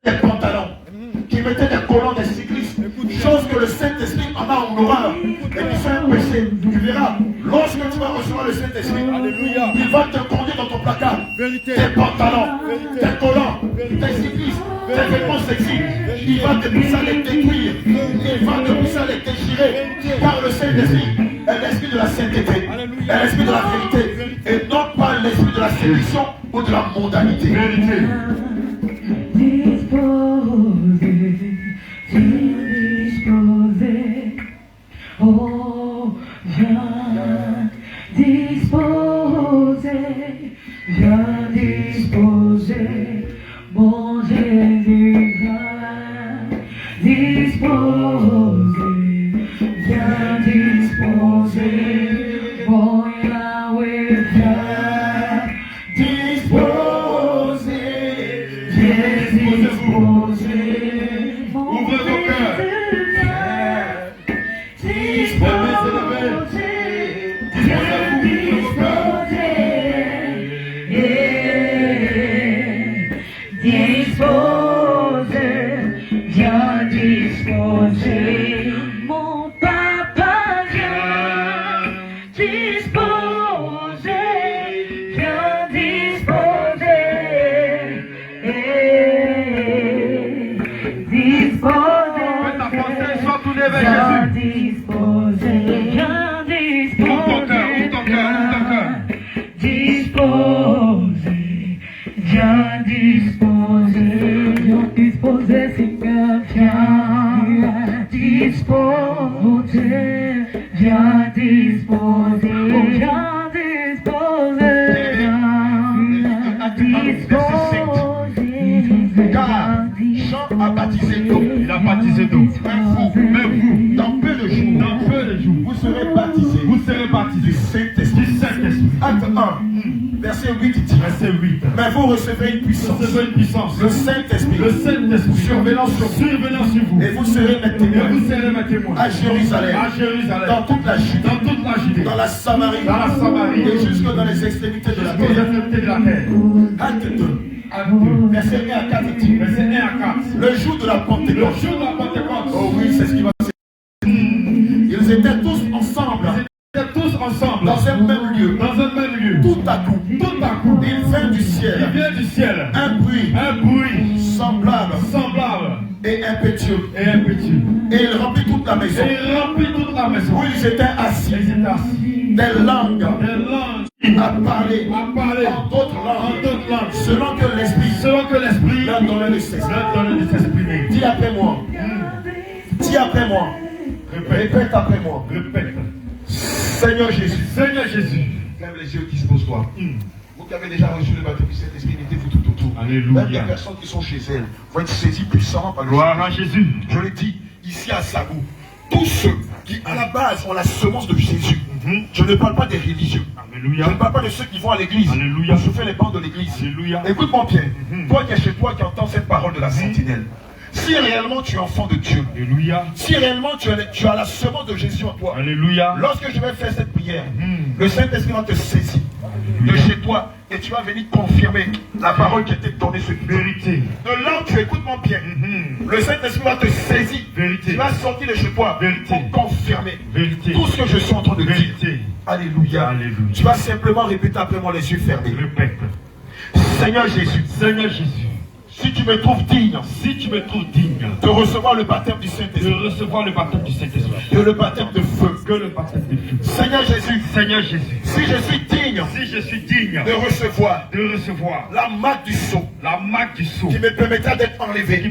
des pantalons, qui mettait des collants des cyclistes, chose que le Saint-Esprit en a en horreur et qui fait un péché. Tu verras, lorsque tu vas recevoir le Saint-Esprit, il va te conduire dans ton placard. Tes pantalons, tes collants, tes cyclistes, tes vêtements sexy. Il va te pousser à les détruire, il va te pousser à les déchirer, car le Saint-Esprit est l'esprit de la sainteté, est l'esprit de la vérité, et non pas l'esprit de la séduction ou de la mondanité. Vérité. Disposer, oh, viens disposer, bon Jésus, viens disposer, bon Yahweh, viens disposer, Ouvrez vos cœurs. Viens disposer, mon papa viens disposer, viens disposer, disposer, viens disposer, viens disposer, disposer, viens disposer, viens disposer, Seigneur, viens disposer, viens disposer, viens disposer, Car Jean a baptisé d'eau. Il a baptisé d'eau. Mais vous, dans peu de jours, vous serez baptisés. Vous serez baptisés du Saint-Esprit. Acte 1, verset 8 dit. Mais vous recevez une puissance. Le Saint-Esprit. Surveillant sur vous. Et vous serez mes témoins. À Jérusalem. Dans toute la Judée. Dans la Samarie. Et jusque dans les extrémités de la terre. Acte 2. Verset 1 à 4 dit. Le jour de la Pentecôte. Oh oui, c'est ce qui va se passer. Ils étaient tous ensemble. Dans un même lieu. Tout à coup, il vient du ciel. Un bruit semblable et impétueux. Et il remplit toute la maison. Où ils étaient assis. Des langues à parler en d'autres langues, selon que l'Esprit leur donnait de s'exprimer. Dis après moi. Répète après moi. Seigneur Jésus. Lève les yeux, dispose-toi. Vous qui avez déjà reçu le baptême du Saint-Esprit, mettez-vous tout autour. Alléluia. Même les personnes qui sont chez elles vont être saisies puissamment par le Gloire à Jésus. Je le dis ici à Sagou. Tous ceux qui à la base ont la semence de Jésus. Je ne parle pas des religieux. Alléluia. Je ne parle pas de ceux qui vont à l'église. Alléluia. Je fais les bancs de l'église. Alléluia. Écoute-moi bien. Toi qui es chez toi, qui entends cette parole de la sentinelle. Si réellement tu es enfant de Dieu, Alléluia. si réellement tu as la semence de Jésus en toi, Alléluia. lorsque je vais faire cette prière, le Saint-Esprit va te saisir de chez toi et tu vas venir confirmer la parole qui était donnée sur vérité. De là où tu écoutes-moi bien, le Saint-Esprit va te saisir. Vérité. Tu vas sortir de chez toi Vérité. pour confirmer Vérité. tout ce que je suis en train de dire. Alléluia. Alléluia. Tu vas simplement répéter après moi les yeux fermés. Répète. Seigneur Jésus, si tu me trouves digne, de recevoir le baptême du Saint-Esprit, de le baptême de feu, Seigneur Jésus, si je suis digne, de recevoir la marque du sceau, qui me permettra d'être enlevé,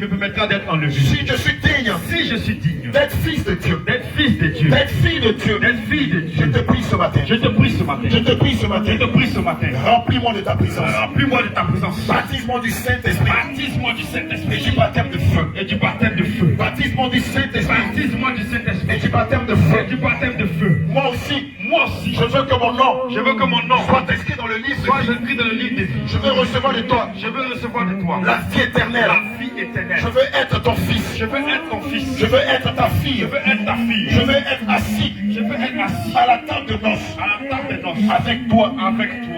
si je suis digne, d'être fils de Dieu, d'être fille de Dieu, je te prie ce matin, remplis-moi de ta présence, baptise-moi du Saint-Esprit, et du baptème de feu, baptise-moi du Saint-Esprit, et du baptème de feu, moi aussi, je veux que mon nom soit écrit dans le livre de vie. Je veux recevoir de toi la vie éternelle. Je veux être ton fils. Je veux être ta fille. Je veux être assis à la table de noces avec toi.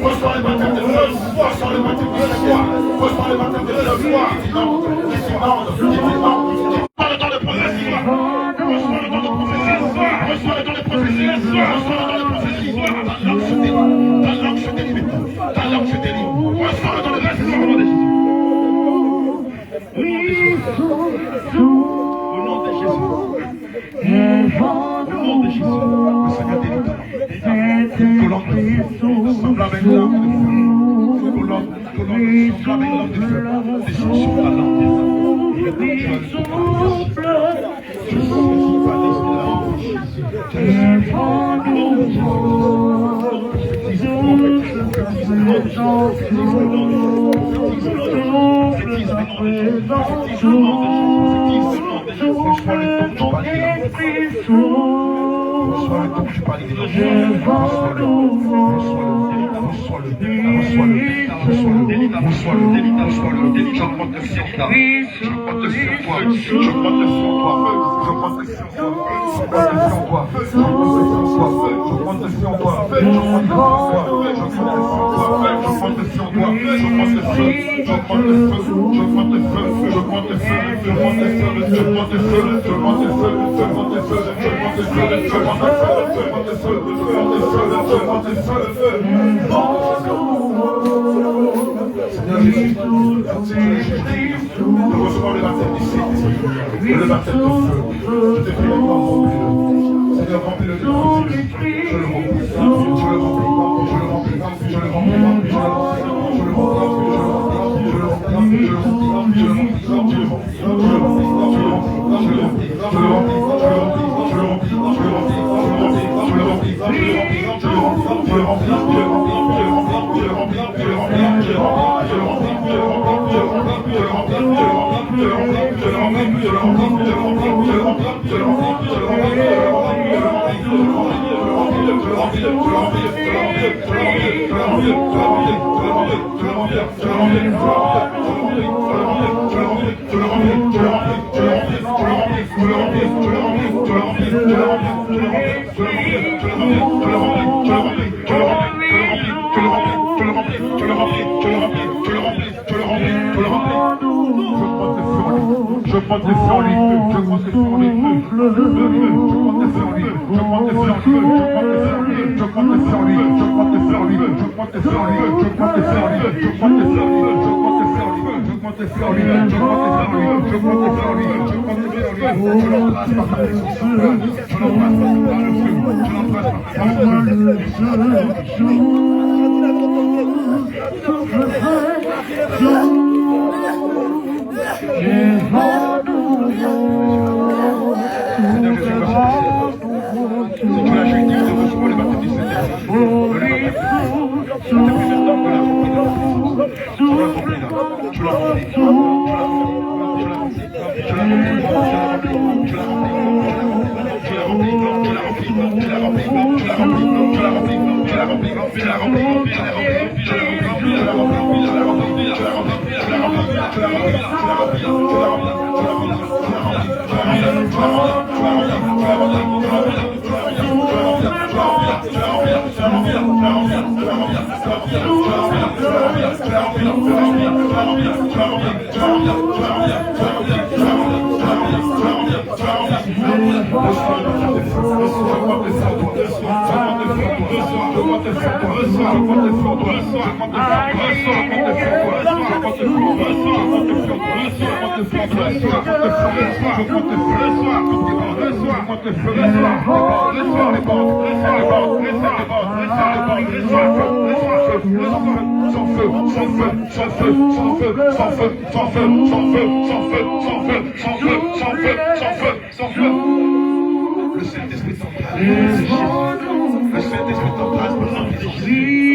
Reçois le baptême de feu. Reçois le baptême de foi. Reçois le baptême de foi. Reçois le temps de prophétie. Reçois le temps de prophétie. Reçois le temps de prophétie. Reçois le temps de prophétie. Ta langue se délivre. Ta langue se délivre. Reçois le temps de grâce au nom de Jésus. Au nom de Jésus. Au nom de Jésus. Le Seigneur délivre ta langue. Colombe de feu. Semblable à une langue de feu. Colombe semblable à une langue de feu. Descends sur ta langue.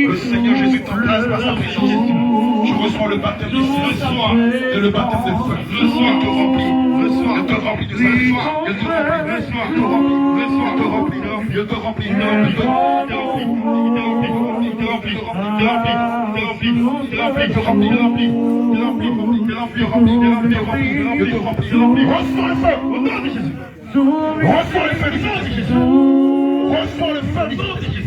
Le Seigneur Jésus t'embrasse par sa présence. Je reçois le baptême du Saint-Esprit et le baptême de feu. Le soir te remplit. Le soir te remplit de Saint-Esprit. Le soir te remplit. Le soir te remplit. Dieu te remplit. Reçois le feu au nom de Jésus. Reçois le feu du nom de Jésus. Reçois le feu du nom de Jésus.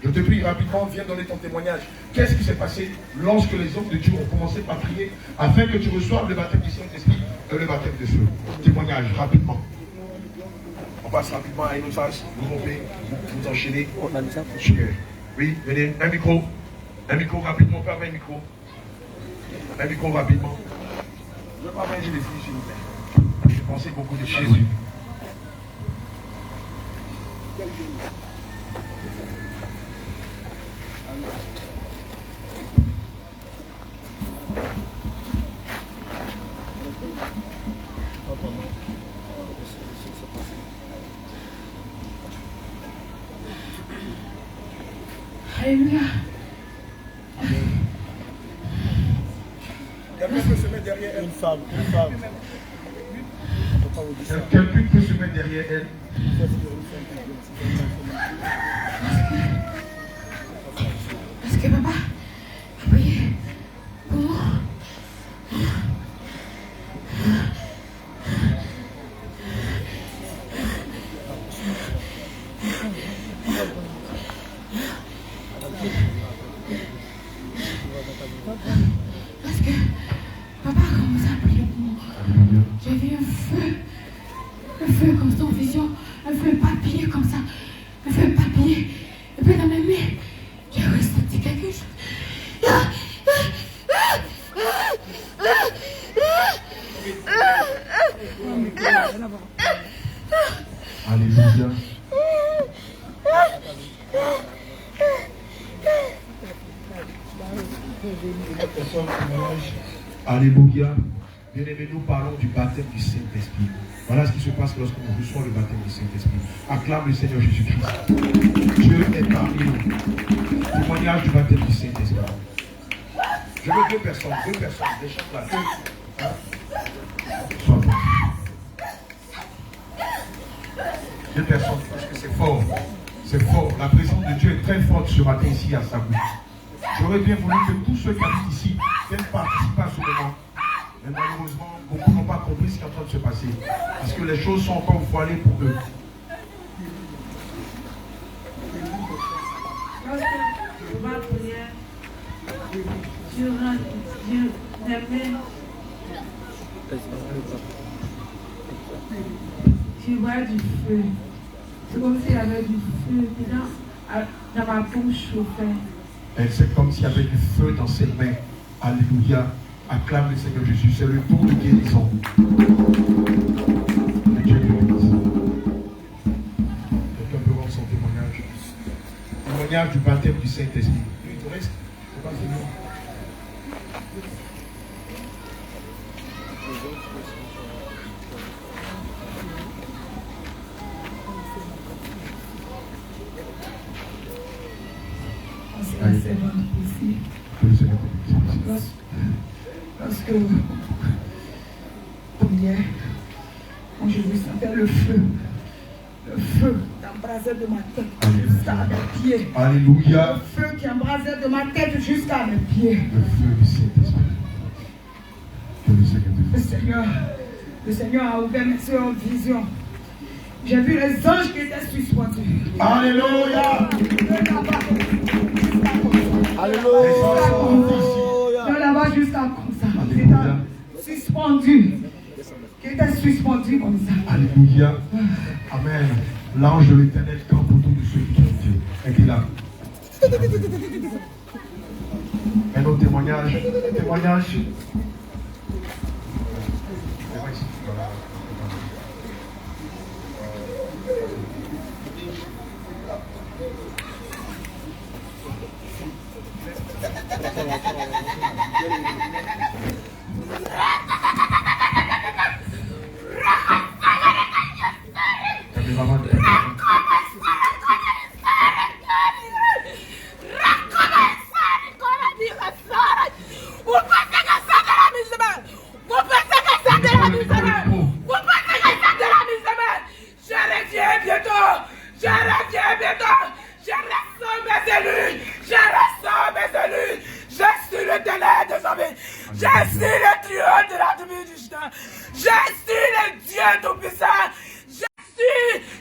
Je te prie rapidement, viens donner ton témoignage. Qu'est-ce qui s'est passé lorsque les hommes de Dieu ont commencé par prier afin que tu reçoives le baptême du Saint-Esprit et le baptême de feu? Témoignage, rapidement. On passe rapidement à une autre phase. Vous rompez, vous enchaînez. Oui, venez, un micro. Un micro rapidement, pas un micro. Un micro rapidement. Je ne veux pas manger les filles, s'il vous plaît. J'ai pensé beaucoup de Jésus. Alléluia. Quelqu'un peut se mettre derrière elle. Une femme. Quelqu'un peut se mettre derrière elle. Parce que papa a prié pour moi. Parce que papa a commencé à prier pour moi. J'ai vu un feu comme ça en vision, un feu papillé comme ça, un feu papillé. Et puis dans mes mains, j'ai ressenti quelque chose. Alléluia. Alléluia. Bien-aimés, nous parlons du baptême du Saint-Esprit. Voilà ce qui se passe lorsqu'on reçoit le baptême du Saint-Esprit. Acclame le Seigneur Jésus-Christ. Dieu est parmi nous. Témoignage du baptême du Saint-Esprit. Je veux deux personnes, des chants là. Sois bon. Deux personnes, parce que c'est fort. C'est fort. La présence de Dieu est très forte ce matin ici à Saint-Louis. J'aurais bien voulu que tous ceux qui habitent ici viennent participer à ce moment. Mais malheureusement, beaucoup n'ont pas compris ce qui est en train de se passer. Parce que les choses sont encore voilées pour eux. Lorsque je vais prier, je vois du feu. C'est comme s'il y avait du feu dans ma bouche au fait. C'est comme s'il y avait du feu dans ses mains. Alléluia. Acclame le Seigneur Jésus. C'est le tour de guérison. Que Dieu bénisse. Quelqu'un peut rendre son témoignage. Témoignage du baptême du Saint-Esprit. Il te reste. C'est pas fini. C'est bon ici. Que le Seigneur bénisse. Lorsque hier, quand je ressentais le feu d'embraser de ma tête jusqu'à mes pieds. Alléluia. Le feu qui embrasait de ma tête jusqu'à mes pieds. Le feu du Saint-Esprit. Que le Seigneur bénisse. Le Seigneur a ouvert mes yeux en vision. J'ai vu les anges qui étaient suspendus. Alléluia. De là-bas jusqu'à comme ça. C'était suspendu. Qui était suspendu comme ça. Alléluia. Amen. L'ange de l'Éternel campe autour de ceux qui aiment Dieu. Et qu'il a. Un autre témoignage. Témoignage.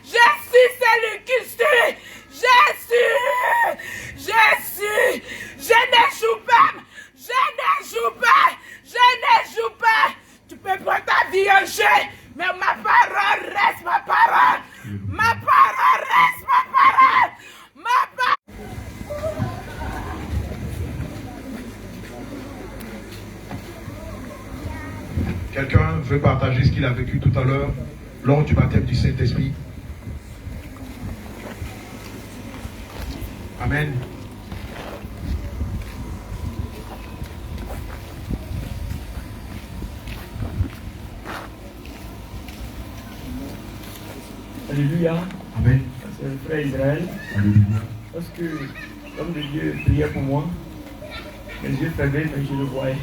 Je suis celui qui suit. Je suis Quelqu'un veut partager ce qu'il a vécu tout à l'heure lors du baptême du Saint-Esprit? Amen. Alléluia. Amen. C'est le frère Israël. Alléluia. Lorsque l'homme de Dieu priait pour moi, mes yeux fermés, mais je le voyais.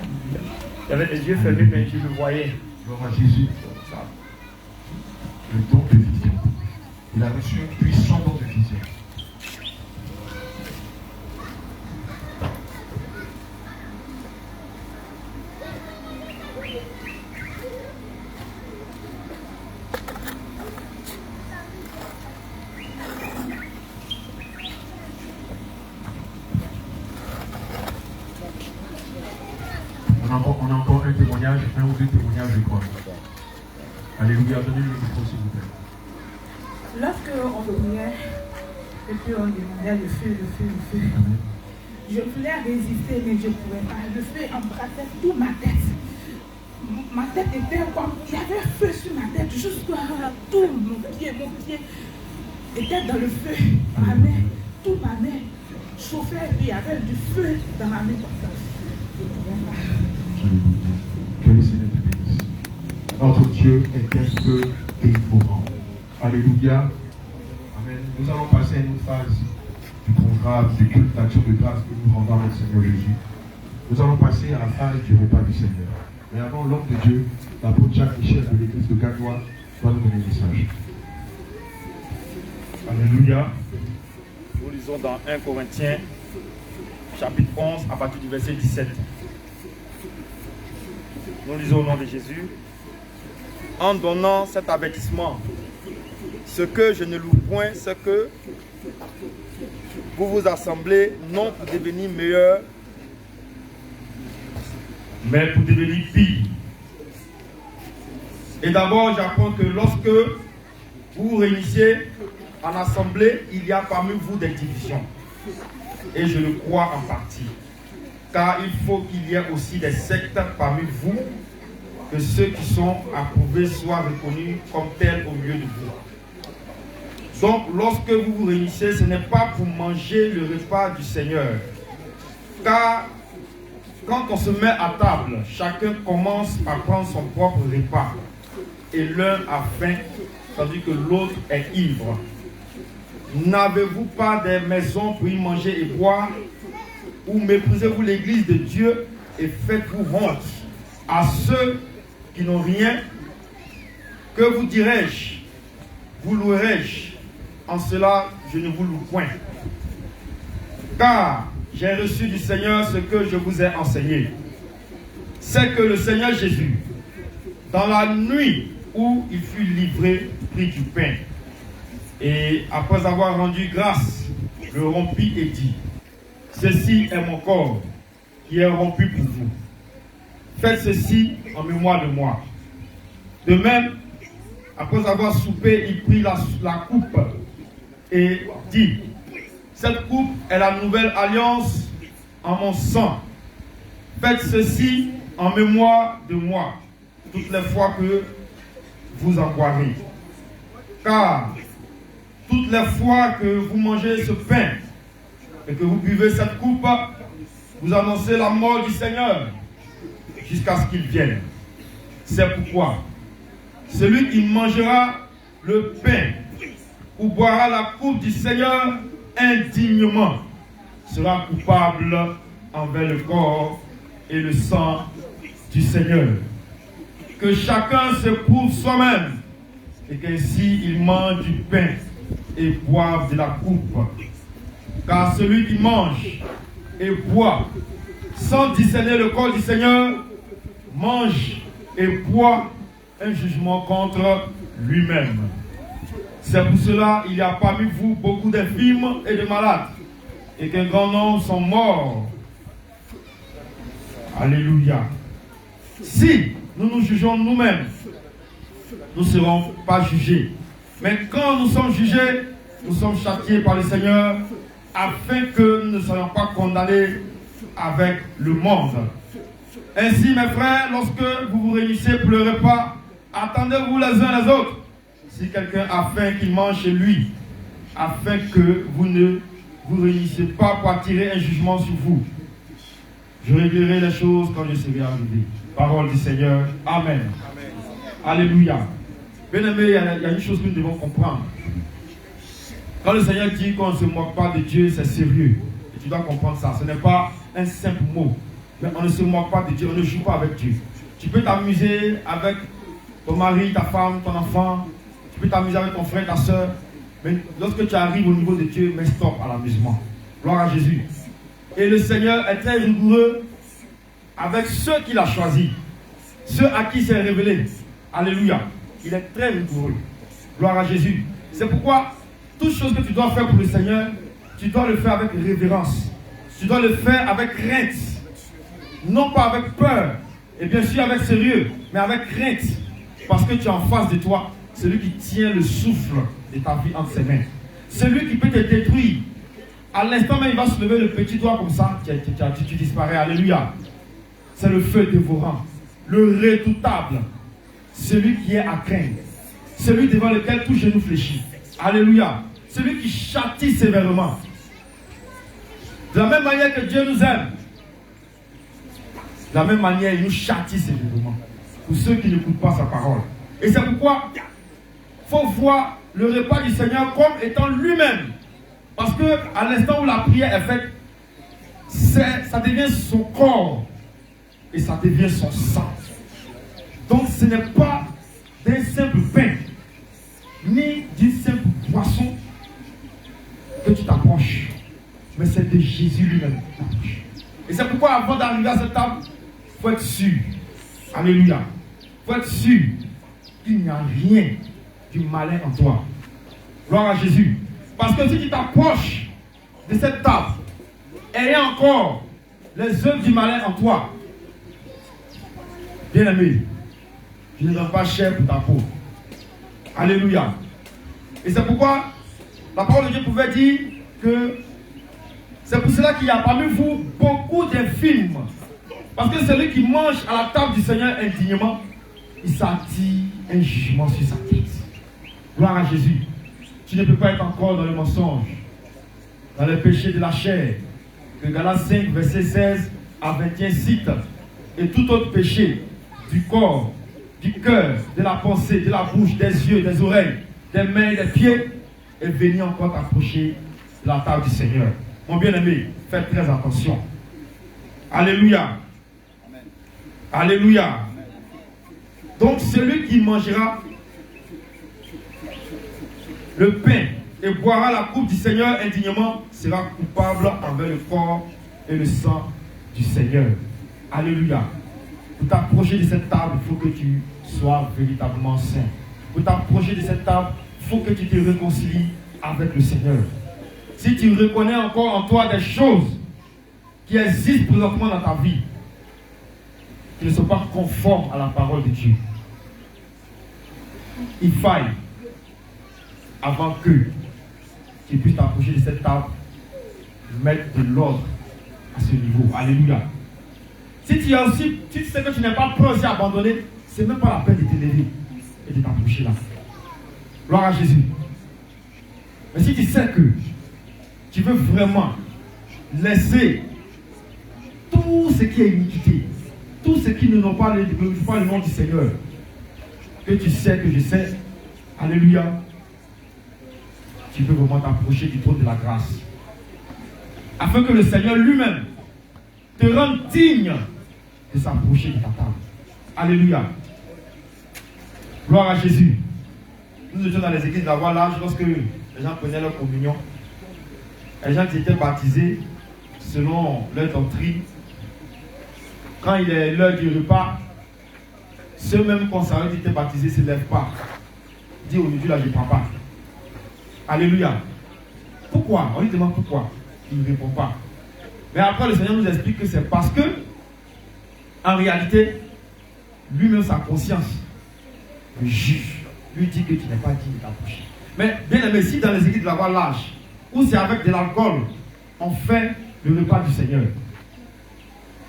Alléluia. J'avais les yeux fermés, mais je le voyais. Gloire à Jésus. Le don de vision. Il a reçu un puissant don de vision. On a encore un témoignage, un ou deux témoignages, je crois. Alléluia, donnez le micro s'il vous plaît. Lorsque on priait, et puis on demandait le feu, Amen. je voulais résister, mais je ne pouvais pas. Le feu embrassait toute ma tête. Ma tête était comme, il y avait un feu sur ma tête, jusqu'à tout mon pied était dans le feu. Ma main, toute ma main chauffait, et puis il y avait du feu dans ma main comme ça. Je ne pouvais pas. Que le Seigneur te bénisse. Notre Dieu est un feu dévorant. Alléluia. Amen. Nous allons passer à une phase du programme, du culte d'action de grâce que nous rendons à notre Seigneur Jésus. Nous allons passer à la phase du repas du Seigneur. Mais avant, l'homme de Dieu, l'apôtre Jacques Michel de l'église de Gagnois, va nous donner un message. Alléluia. Nous lisons dans 1 Corinthiens, chapitre 11, à partir du verset 17. Nous lisons au nom de Jésus. En donnant cet avertissement, ce que je ne loue point, c'est que vous vous assemblez non pour devenir meilleurs, mais pour devenir pires. Et d'abord, j'apprends que lorsque vous vous réunissez en assemblée, il y a parmi vous des divisions. Et je le crois en partie. Car il faut qu'il y ait aussi des sectes parmi vous, que ceux qui sont approuvés soient reconnus comme tels au milieu de vous. Donc, lorsque vous vous réunissez, ce n'est pas pour manger le repas du Seigneur. Car quand on se met à table, chacun commence par prendre son propre repas. Et l'un a faim, tandis que l'autre est ivre. N'avez-vous pas des maisons pour y manger et boire? Ou méprisez-vous l'église de Dieu et faites-vous honte à ceux qui n'ont rien? Que vous dirai-je? Vous louerai-je? En cela, je ne vous loue point. Car j'ai reçu du Seigneur ce que je vous ai enseigné. C'est que le Seigneur Jésus, dans la nuit où il fut livré, prit du pain. Et après avoir rendu grâce, le rompit et dit: ceci est mon corps qui est rompu pour vous. Faites ceci en mémoire de moi. De même, après avoir soupé, il prit la coupe et dit: cette coupe est la nouvelle alliance en mon sang. Faites ceci en mémoire de moi, toutes les fois que vous en boirez. Car toutes les fois que vous mangez ce pain et que vous buvez cette coupe, vous annoncez la mort du Seigneur jusqu'à ce qu'il vienne. C'est pourquoi celui qui mangera le pain ou boira la coupe du Seigneur indignement sera coupable envers le corps et le sang du Seigneur. Que chacun se prouve soi-même et qu'ainsi il mange du pain et boive de la coupe. Car celui qui mange et boit sans discerner le corps du Seigneur mange et boit un jugement contre lui-même. C'est pour cela qu'il y a parmi vous beaucoup d'infirmes et de malades, et qu'un grand nombre sont morts. Alléluia. Si nous nous jugeons nous-mêmes, nous ne serons pas jugés. Mais quand nous sommes jugés, nous sommes châtiés par le Seigneur, afin que nous ne soyons pas condamnés avec le monde. Ainsi, mes frères, lorsque vous vous réunissez pour le repas, attendez-vous les uns les autres. Si quelqu'un a faim, qu'il mange chez lui, afin que vous ne vous réunissez pas pour attirer un jugement sur vous. Je réglerai les choses quand je serai arrivé. Parole du Seigneur. Amen. Amen. Alléluia. Bien-aimés, il y a une chose que nous devons comprendre. Quand le Seigneur dit qu'on ne se moque pas de Dieu, c'est sérieux. Et tu dois comprendre ça. Ce n'est pas un simple mot. Mais on ne se moque pas de Dieu, on ne joue pas avec Dieu. Tu peux t'amuser avec ton mari, ta femme, ton enfant. Tu peux t'amuser avec ton frère, ta soeur. Mais lorsque tu arrives au niveau de Dieu, mets stop à l'amusement. Gloire à Jésus. Et le Seigneur est très rigoureux avec ceux qu'il a choisis. Ceux à qui il s'est révélé. Alléluia. Il est très rigoureux. Gloire à Jésus. C'est pourquoi toute chose que tu dois faire pour le Seigneur, tu dois le faire avec révérence. Tu dois le faire avec crainte. Non pas avec peur. Et bien sûr avec sérieux. Mais avec crainte. Parce que tu es en face de toi celui qui tient le souffle de ta vie entre ses mains. Celui qui peut te détruire. À l'instant même, il va se lever le petit doigt comme ça. Tu disparais. Alléluia. C'est le feu dévorant. Le redoutable. Celui qui est à craindre. Celui devant lequel tout genou fléchit. Alléluia. Celui qui châtie sévèrement. De la même manière que Dieu nous aime. De la même manière, il nous châtie sévèrement. Pour ceux qui n'écoutent pas sa parole. Et c'est pourquoi il faut voir le repas du Seigneur comme étant lui-même. Parce que à l'instant où la prière est faite, ça devient son corps. Et ça devient son sang. Donc ce n'est pas d'un simple pain, ni d'une simple boisson que tu t'approches. Mais c'est de Jésus lui-même. Et c'est pourquoi avant d'arriver à cette table, il faut être sûr. Alléluia. Il faut être sûr qu'il n'y a rien du malin en toi. Gloire à Jésus. Parce que si tu t'approches de cette table, ayant encore les œuvres du malin en toi, bien aimé, tu ne donnes pas cher pour ta peau. Alléluia. Et c'est pourquoi la parole de Dieu pouvait dire que c'est pour cela qu'il y a parmi vous beaucoup d'infirmes. Parce que celui qui mange à la table du Seigneur indignement, il s'attire un jugement sur sa tête. Gloire à Jésus. Tu ne peux pas être encore dans le mensonge, dans le péché de la chair, que Galates 5, verset 16 à 21 cite, et tout autre péché du corps, du cœur, de la pensée, de la bouche, des yeux, des oreilles, des mains, des pieds, et venir encore t'approcher de la table du Seigneur. Mon bien-aimé, faites très attention. Alléluia. Amen. Alléluia. Amen. Donc celui qui mangera le pain et boira la coupe du Seigneur indignement sera coupable envers le corps et le sang du Seigneur. Alléluia. Pour t'approcher de cette table, il faut que tu sois véritablement saint. Pour t'approcher de cette table, il faut que tu te réconcilies avec le Seigneur. Si tu reconnais encore en toi des choses qui existent présentement dans ta vie, qui ne sont pas conformes à la parole de Dieu, il faille, avant que tu puisses t'approcher de cette table, mettre de l'ordre à ce niveau. Alléluia. Si tu as aussi, tu sais que tu n'es pas prêt aussi à abandonner, c'est même pas la peine de te lever et de t'approcher là. Gloire à Jésus. Mais si tu sais que tu veux vraiment laisser tout ce qui est iniquité, tout ce qui ne n'ont pas le nom du Seigneur, que tu sais que je sais, alléluia, tu peux vraiment t'approcher du trône de la grâce. Afin que le Seigneur lui-même te rende digne de s'approcher de ta table. Alléluia. Gloire à Jésus. Nous étions dans les églises de la voie large lorsque les gens prenaient leur communion. Les gens qui étaient baptisés selon leur doctrine. Quand il est l'heure du repas, ceux mêmes consacrés qui étaient baptisés ne se lèvent pas. Dis aujourd'hui là je ne prends pas. Alléluia. Pourquoi? On lui demande pourquoi. Il ne répond pas. Mais après le Seigneur nous explique que c'est parce que en réalité, lui-même sa conscience le juge. Lui dit que tu n'es pas digne d'approcher. Mais bien aimé, si dans les églises de la voie large, où c'est avec de l'alcool, on fait le repas du Seigneur,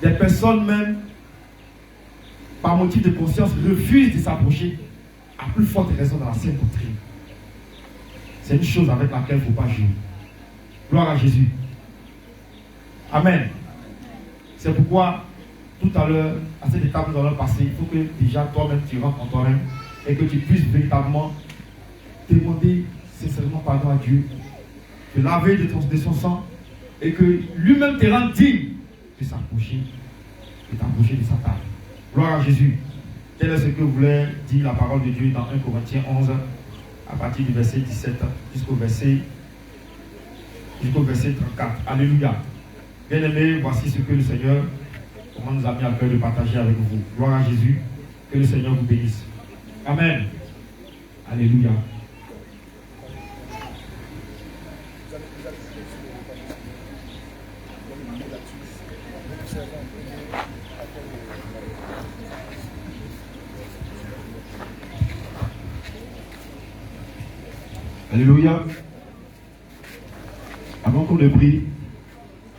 des personnes même par motif de conscience, refuse de s'approcher, à plus forte raison dans la sainte doctrine. C'est une chose avec laquelle il ne faut pas jouer. Gloire à Jésus. Amen. C'est pourquoi, tout à l'heure, à cette étape où nous allons passer, il faut que déjà toi-même tu rentres en toi-même et que tu puisses véritablement demander sincèrement pardon à Dieu, te laver de son sang et que lui-même te rende digne de s'approcher, de t'approcher de sa table. Gloire à Jésus. Tel est ce que voulait dire la parole de Dieu dans 1 Corinthiens 11, à partir du verset 17 jusqu'au verset 34. Alléluia. Bien-aimés, voici ce que le Seigneur nous a mis à cœur de partager avec vous. Gloire à Jésus. Que le Seigneur vous bénisse. Amen. Alléluia. Alléluia. Avant qu'on ne prie,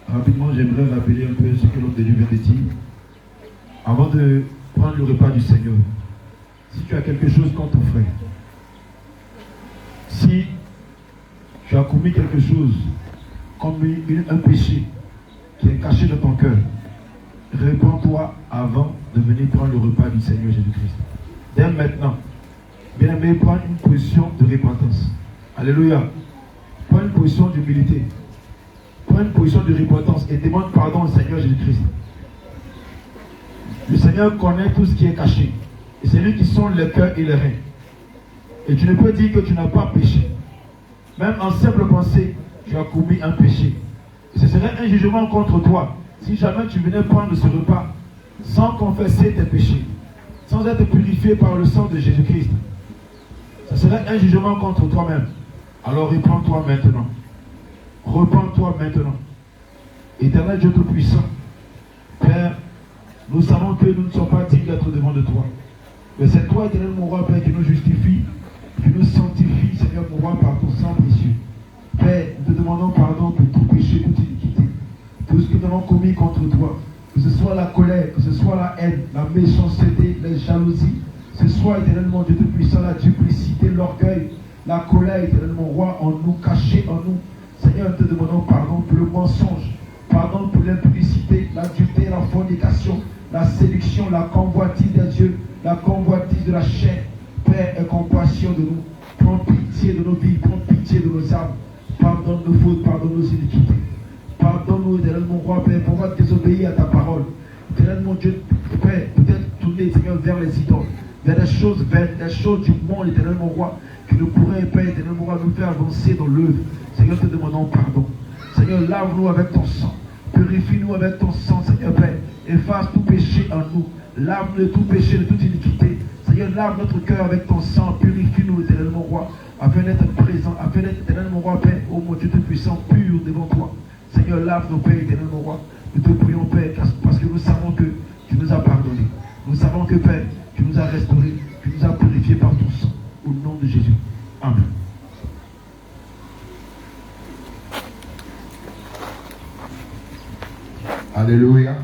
rapidement, j'aimerais rappeler un peu ce que l'homme de Dieu vient de dire. Avant de prendre le repas du Seigneur, si tu as quelque chose contre ton frère, si tu as commis quelque chose comme un péché qui est caché dans ton cœur, répands-toi avant de venir prendre le repas du Seigneur Jésus-Christ. Dès maintenant, bien aimé, prends une position de repentance. Alléluia. Prends une position d'humilité. Prends une position de repentance et demande pardon au Seigneur Jésus-Christ. Le Seigneur connaît tout ce qui est caché. Et c'est lui qui sonde les cœurs et les reins. Et tu ne peux dire que tu n'as pas péché. Même en simple pensée, tu as commis un péché. Et ce serait un jugement contre toi si jamais tu venais prendre ce repas sans confesser tes péchés, sans être purifié par le sang de Jésus-Christ. Ce serait un jugement contre toi-même. Alors répands-toi maintenant. Repends-toi maintenant. Éternel Dieu Tout-Puissant, Père, nous savons que nous ne sommes pas dignes d'être devant de toi. Mais c'est toi, éternel mon roi, Père, qui nous justifie, qui nous sanctifie, Seigneur mon roi, par ton sang précieux. Père, nous te demandons pardon pour tout péché, toute iniquité, tout ce que nous avons commis contre toi, que ce soit la colère, que ce soit la haine, la méchanceté, la jalousie, que ce soit, éternel mon Dieu Tout-Puissant, la duplicité, l'orgueil, la colère, éternel mon roi, en nous, caché en nous. Seigneur, nous te demandons pardon pour le mensonge, pardon pour l'impudicité, la dureté, la fornication, la séduction, la convoitise des dieux, la convoitise de la chair. Père, aie compassion de nous. Prends pitié de nos vies, prends pitié de nos âmes. Pardonne nos fautes, pardonne nos iniquités. Pardonne-nous, éternel mon roi, Père, pour avoir désobéi à ta parole. Éternel mon Dieu, Père, peut-être tourner, Seigneur, vers les idoles, vers des choses vaines, des choses du monde, éternel mon roi, qui nous pourraient, Père, éternel mon roi, nous faire avancer dans l'œuvre. Seigneur, te demandons pardon. Seigneur, lave-nous avec ton sang. Purifie-nous avec ton sang, Seigneur Père. Efface tout péché en nous. Lave-nous de tout péché, de toute iniquité. Seigneur, lave notre cœur avec ton sang. Purifie-nous, éternel mon roi, afin d'être présent, afin d'être, éternel mon roi, Père, ô mon Dieu Tout-Puissant, pur devant toi. Seigneur, lave nos pères, éternel mon roi. Nous te prions, Père, parce que nous savons que tu nous as pardonné. Nous savons que, Père, tu nous as restaurés, tu nous as purifiés par ton sang. Au nom de Jésus. Amen. Alléluia.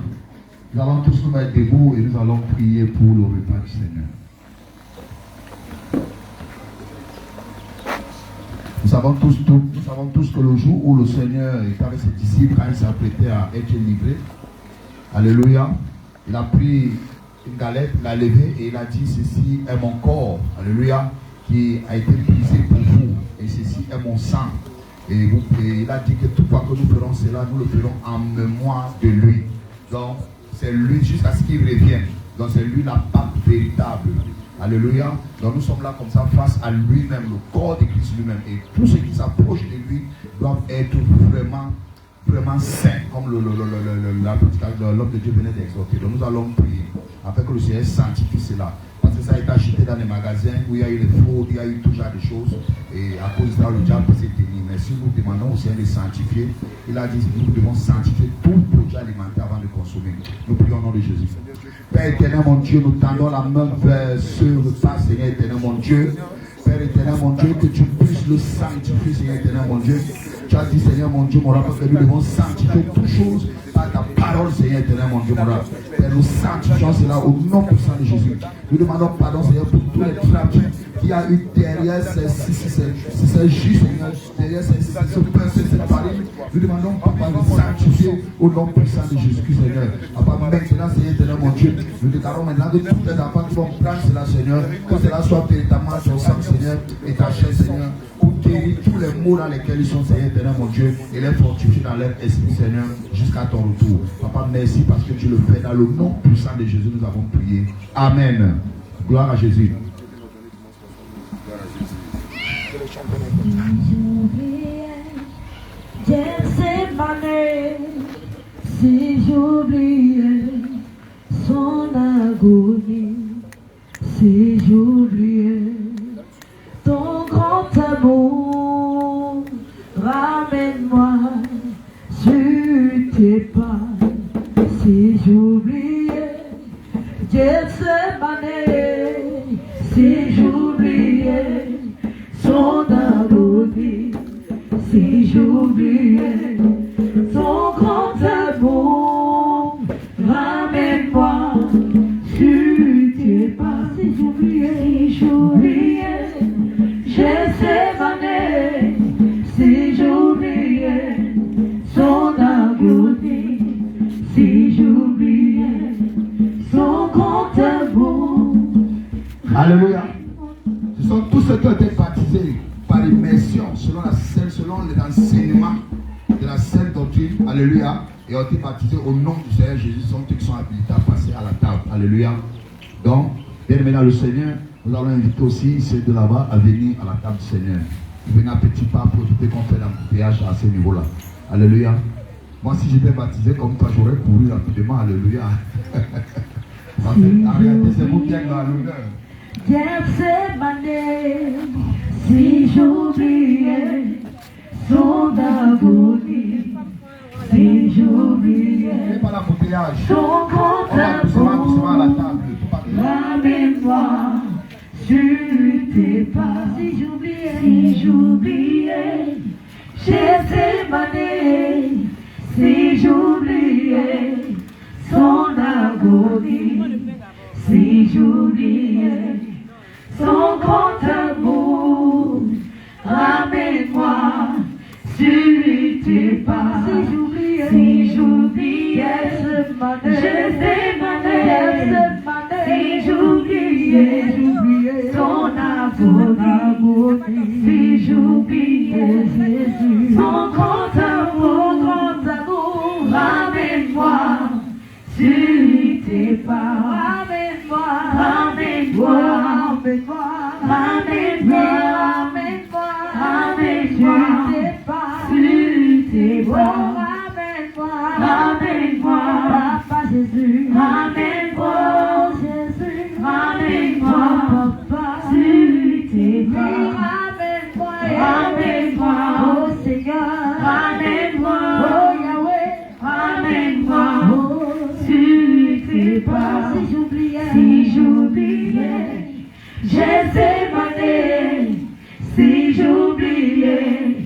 Nous allons tous nous mettre debout et nous allons prier pour le repas du Seigneur. Nous savons tous que le jour où le Seigneur était avec ses disciples, quand il s'apprêtait à être livré, alléluia, il a pris une galette, il l'a levée et il a dit: ceci est mon corps, alléluia, qui a été brisé pour vous, et ceci est mon sang. Et il a dit que toute fois que nous ferons cela, nous le ferons en mémoire de lui. Donc, c'est lui jusqu'à ce qu'il revienne. Donc, c'est lui la Pâque véritable. Alléluia. Donc, nous sommes là comme ça face à lui-même, le corps de Christ lui-même. Et tous ceux qui s'approchent de lui doivent être vraiment saints, comme l'homme de Dieu venait d'exhorter. Donc, nous allons prier afin que le Seigneur sanctifie cela. Parce que ça a été acheté dans les magasins où il y a eu les fraudes, il y a eu tout genre de choses. Et à cause de ça, le diable s'est tenu. Mais si nous demandons au Seigneur de sanctifier, il a dit que nous devons sanctifier tout produit alimentaire avant de consommer. Nous prions au nom de Jésus. Père éternel, mon Dieu, nous tendons la main vers ce repas, Seigneur éternel, mon Dieu. Père éternel, mon Dieu, que tu puisses le sanctifier, Seigneur éternel, mon Dieu. Tu as dit, Seigneur, mon Dieu, mon roi, que nous devons sanctifier toutes choses par ta parole, Seigneur éternel, mon Dieu, mon roi. Père Seigneur, nous sanctifions cela au nom puissant de Jésus. Nous demandons pardon, Seigneur, pour tous les trafics qu'il y a eu derrière ces justes, Seigneur, derrière ce pinceau, cette farine. Nous demandons, Papa, de sanctifier au nom puissant de Jésus-Christ, Seigneur. Papa, maintenant, Seigneur, éternel, mon Dieu, nous déclarons maintenant que tous les enfants qui vont prendre cela, Seigneur, que cela soit véritablement ton sang, Seigneur, et ta chair, Seigneur, pour guérir tous les maux dans lesquels ils sont, Seigneur, éternel, mon Dieu, et les fortifier dans leur esprit, Seigneur, jusqu'à ton retour. Papa, merci parce que tu le fais dans le nom puissant de Jésus, nous avons prié. Amen. Gloire à Jésus. Si j'oubliais son agonie, si j'oubliais ton grand amour, ramène-moi sur tes pas. Si j'oubliais Gethsemane, si j'oubliais son agonie, si j'oubliais ton grand amour, ramène-moi sur tes pas. Si j'oubliais Gethsemane, si j'oubliais son agonie, si j'oubliais son grand amour. Alléluia. Ce sont tous ceux qui ont été baptisés par l'immersion selon l'enseignement de la sainte doctrine. Alléluia. Et ont été baptisés au nom du Seigneur Jésus. Ce sont ceux qui sont habilités à passer à la table. Alléluia. Donc, bien aimé dans le Seigneur, nous allons inviter aussi ceux de là-bas à venir à la table du Seigneur. Venez à petit pas pour éviter qu'on fait l'embouteillage à ce niveau-là. Alléluia. Moi, si j'étais baptisé comme toi, j'aurais couru rapidement. Alléluia. Regardez, c'est vous qui êtes dans l'honneur. Si j'oubliais son agonie, si j'oubliais pas l'embouteillage. son grand doucement à la amour, table. ramène-moi sur tes pas. Si j'oubliais Gethsemane, si j'oubliais son agonie, si j'oubliais son grand amour, ramène-moi sur tes pas. Si j'oubliais Gethsemane, si j'oubliais son agonie, si j'oubliais son grand amour, ramène-moi sur tes pas. Ramène-moi, sur tes pas. Ramène-moi, Papa Jésus. Ramène-moi, Jésus. Ramène-moi, Papa, sur tes pas. Ramène-moi, oh Seigneur. Ramène-moi, oh Yahweh. Ramène-moi, sur tes pas. Si j'oubliais Gethsemane, si j'oubliais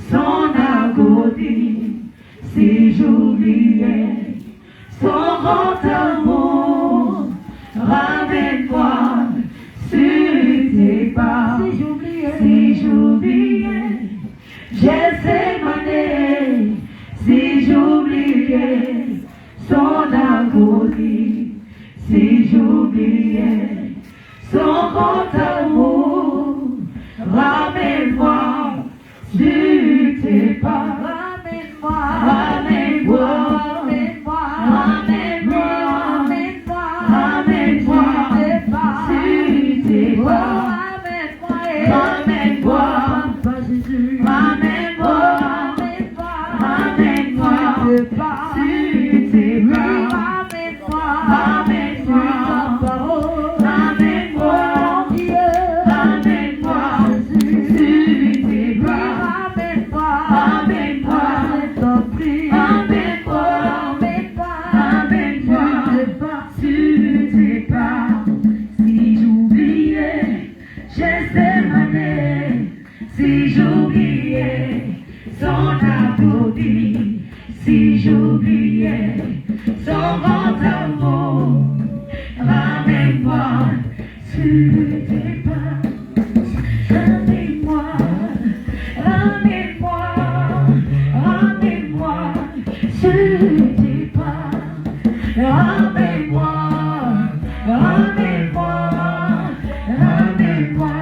son agonie, si j'oubliais son grand amour, ramène-moi sur tes pas. Si j'oubliais Gethsemane, si j'oubliais son agonie, si j'oubliais son grand amour, ramène-moi sur tes pas. Ramène-moi, ramène-moi, ramène-moi, ramène-moi, sur tes pas. Ramène-moi, Papa Jésus. Ramène-moi, ramène-moi, sur tes pas. Ramène-moi, ramène-moi, Dieu, ramène-moi sur tes pas. Ramène-moi, ramène-moi, ramène-moi sur tes pas. Si j'oubliais Gethsemane, si j'oubliais son agonie, si j'oubliais son grand amour, ramène-moi, ramène-moi, ramène-moi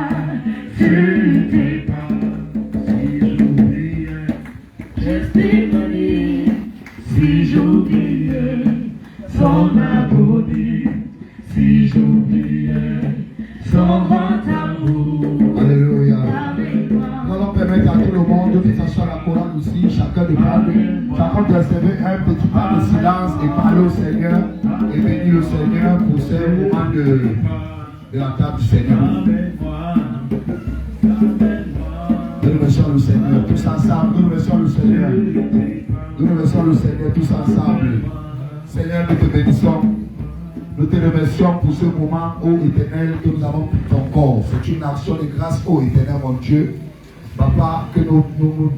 sur tes pas. Si j'oubliais, testimony, si j'oubliais son abonné, si j'oubliais son grand amour. Alléluia. Nous allons permettre à tout le monde de s'asseoir à la chorale aussi, chacun de parler, chacun de réserver un petit temps de silence et parler au Seigneur et bénir le Seigneur pour ce moment de la table du Seigneur. Nous remercions le Seigneur tous ensemble, nous remercions le Seigneur. Nous remercions le Seigneur tous ensemble. Seigneur, nous te bénissons. Nous te remercions pour ce moment, ô Éternel, que nous avons pris ton corps. C'est une action de grâce, ô Éternel, mon Dieu. Papa, que nous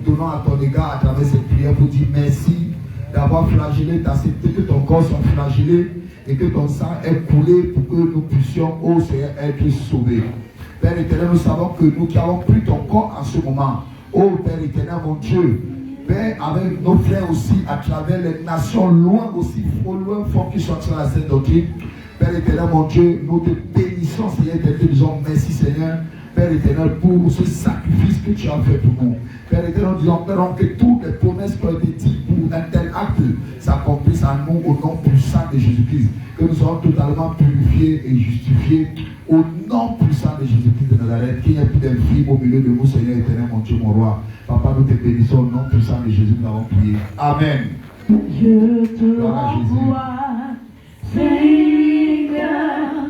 donnons à ton égard à travers cette prière pour dire merci d'avoir flagellé, d'accepter que ton corps soit flagellé et que ton sang est coulé pour que nous puissions, ô Seigneur, être sauvés. Père Éternel, nous savons que nous qui avons pris ton corps en ce moment, ô Père Éternel, mon Dieu, Père, avec nos frères aussi, à travers les nations, loin aussi, loin fort qui sont sur la scène doctrine. Père Éternel, mon Dieu, nous te bénissons, Seigneur, et te disons merci, Seigneur. Père Éternel, pour ce sacrifice que tu as fait pour nous. Père Éternel, nous disons, Père, que toutes les promesses qui ont été dites pour un tel acte s'accomplissent en nous au nom puissant de Jésus-Christ. Que nous soyons totalement purifiés et justifiés au nom puissant de Jésus-Christ de Nazareth. Qu'il n'y ait plus d'infime au milieu de nous, Seigneur Éternel, mon Dieu, mon roi. Papa, nous te bénissons au nom puissant de Jésus, nous avons prié. Amen. Je te rends gloire, Seigneur,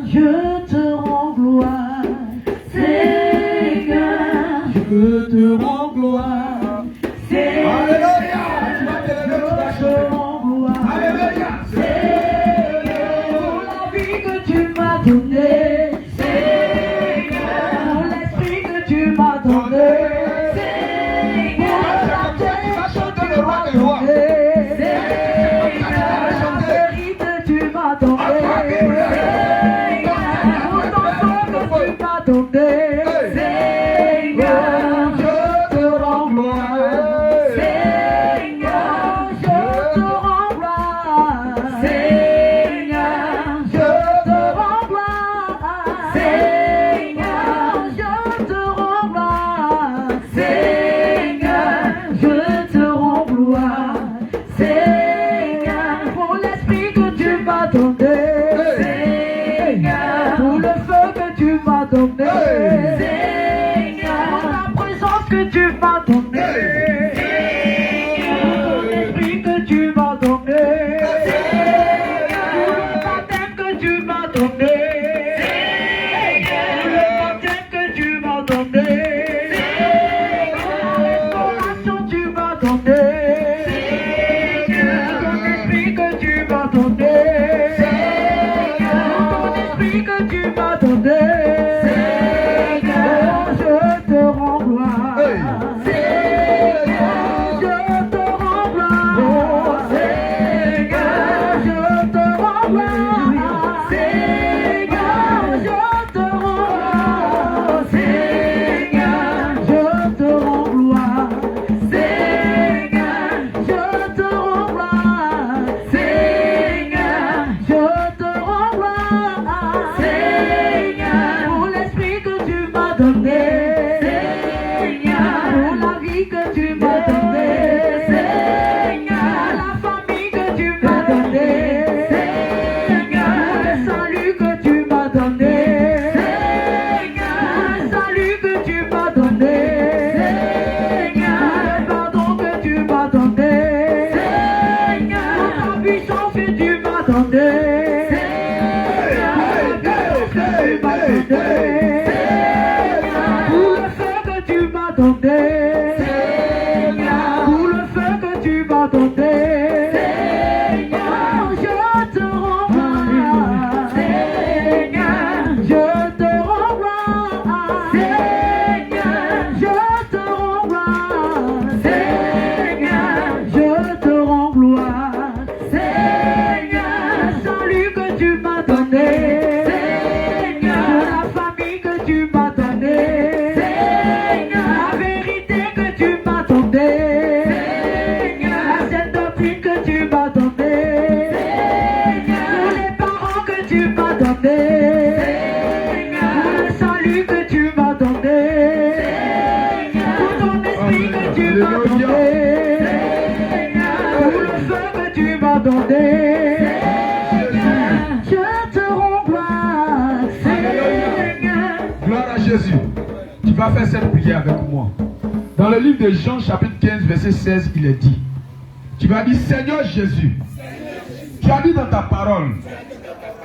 je te rends gloire, Seigneur, je te rends gloire, Seigneur, Alléluia. je te rends gloire, Alléluia. Seigneur, pour la vie que tu m'as donnée, Seigneur, pour l'esprit que tu m'as donné, Seigneur, la terre que tu m'as donnée, Seigneur, la vérité que tu m'as donnée, Seigneur, pour ton sang que tu m'as donné, Seigneur, je te rends gloire, Seigneur, je te rends gloire, Seigneur, je te rends gloire, Seigneur, je te rends gloire, Seigneur, je te rends gloire, Seigneur, pour l'esprit que tu m'as donné, Seigneur, pour le feu que tu m'as donné, Seigneur, pour la présence que tu m'as donnée, Seigneur, pour l'esprit que tu m'as donné, Seigneur, pour le baptême que tu m'as donné, Seigneur, pour le baptême que tu m'as donné, Seigneur, pour la restauration que tu m'as donné, Seigneur, pour l'esprit que tu m'as donné, Seigneur. Jésus, tu vas faire cette prière avec moi. Dans le livre de Jean, chapitre 15, verset 16, il est dit. Tu vas dire, Seigneur Jésus, tu as dit dans ta parole,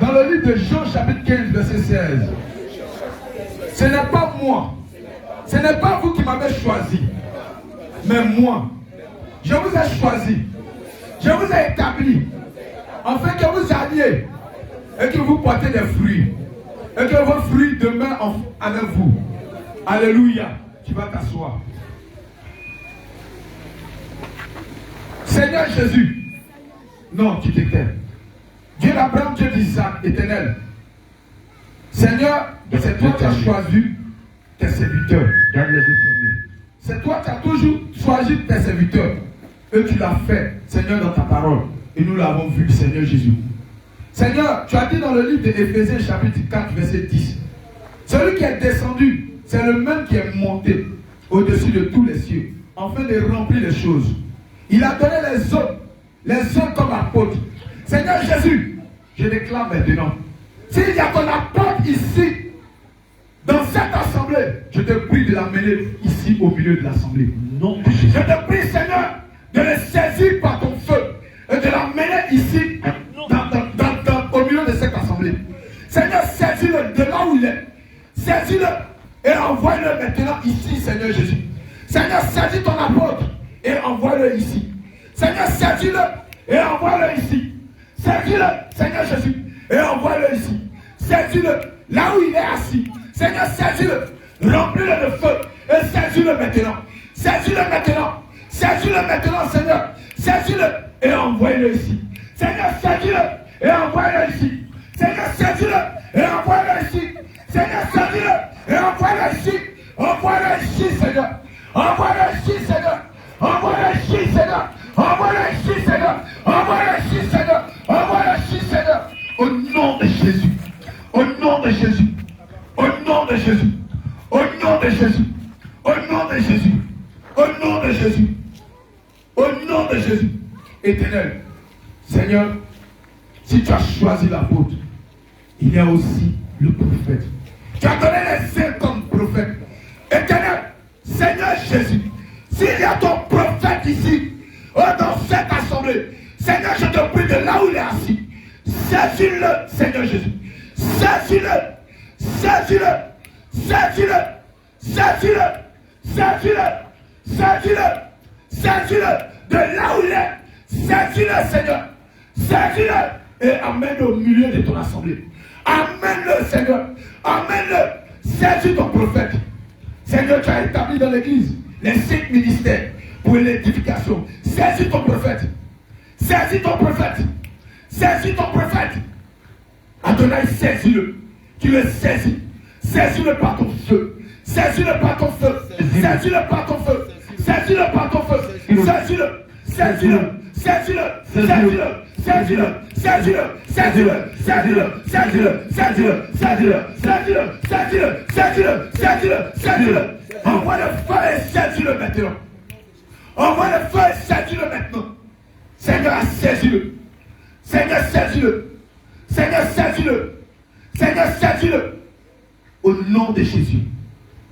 dans le livre de Jean, chapitre 15, verset 16, ce n'est pas moi, ce n'est pas vous qui m'avez choisi, mais moi. Je vous ai choisi, je vous ai établi, afin que vous alliez et que vous portez des fruits, et que vos fruits demeurent avec vous. Alléluia. Tu vas t'asseoir. Seigneur Jésus, non, tu t'étais. Dieu d'Abraham, Dieu d'Isaac, éternel. Seigneur, c'est toi qui as choisi tes serviteurs. C'est toi qui as toujours choisi tes serviteurs. Et tu l'as fait, Seigneur, dans ta parole. Et nous l'avons vu, Seigneur Jésus. Seigneur, tu as dit dans le livre d'Éphésiens, chapitre 4, verset 10. Celui qui est descendu, c'est le même qui est monté au-dessus de tous les cieux, afin de remplir les choses. Il a donné les hommes comme apôtres. Seigneur Jésus, je déclare maintenant, s'il y a ton apôtre ici, dans cette assemblée, je te prie de l'amener ici au milieu de l'assemblée. Non, je te prie, Seigneur, de le saisir par ton feu et de l'amener ici, au milieu de cette assemblée. Seigneur, saisis-le de là où il est. Saisis-le et envoie-le maintenant ici, Seigneur Jésus. Seigneur, saisis ton apôtre et envoie-le ici. Seigneur, saisis-le et envoie-le ici. Saisis-le, Seigneur Jésus, et envoie-le ici. Saisis-le là où il est assis. Seigneur, saisis-le, remplis-le de feu et saisis-le maintenant. Saisis-le maintenant. Saisis-le maintenant, Seigneur. Saisis-le et envoie-le ici. Seigneur, saisis-le et envoie-le ici. Seigneur, saisis-le et envoie-le ici. Seigneur, saisis-le et envoie-le ici. Envoie-le ici, Seigneur. Envoie-le ici, Seigneur. Envoie-le ici, Seigneur. Envoie-le ici, Seigneur. Envoie-le ici, Seigneur. Envoie-le ici, Seigneur. Au nom de Jésus. Au nom de Jésus. Au nom de Jésus. Au nom de Jésus. Au nom de Jésus. Au nom de Jésus. Au nom de Jésus. Éternel, Seigneur, si tu as choisi l'apôtre, il y a aussi le prophète. Tu as donné les uns comme prophète. Éternel, Seigneur Jésus, s'il y a ton prophète ici, dans cette assemblée, Seigneur, je te prie de là où il est assis, saisis-le, Seigneur Jésus. Saisis-le, saisis-le, saisis-le, saisis-le, saisis-le, saisis-le, saisis-le, de là où il est, saisis-le, Seigneur. Saisis-le et amène-le au milieu de ton assemblée. Amène-le, Seigneur. Amène-le. Saisis ton prophète. Seigneur, tu as établi dans l'église les 5 ministères pour l'édification. Saisis ton prophète. Saisis ton prophète. Saisis ton prophète. Adonai, saisis-le. Tu le saisis. Saisis-le par ton feu. Saisis-le par ton feu. Saisis-le par ton feu. Saisis-le par ton feu. Saisis-le. Saisis-le. Saisis-le. Saisis-le. Saisis-le. Saisis-le. Saisis-le. Saisis-le. Saisis-le. Saisis-le. Saisis-le. Saisis-le. Saisis-le. Saisis-le. Saisis-le. Saisis-le. Envoie le feu et saisis-le maintenant. Envoie le feu et saisis-le maintenant. Seigneur, saisis-le. Seigneur, saisis-le. Seigneur, saisis-le. Seigneur, saisis-le. Au nom de Jésus.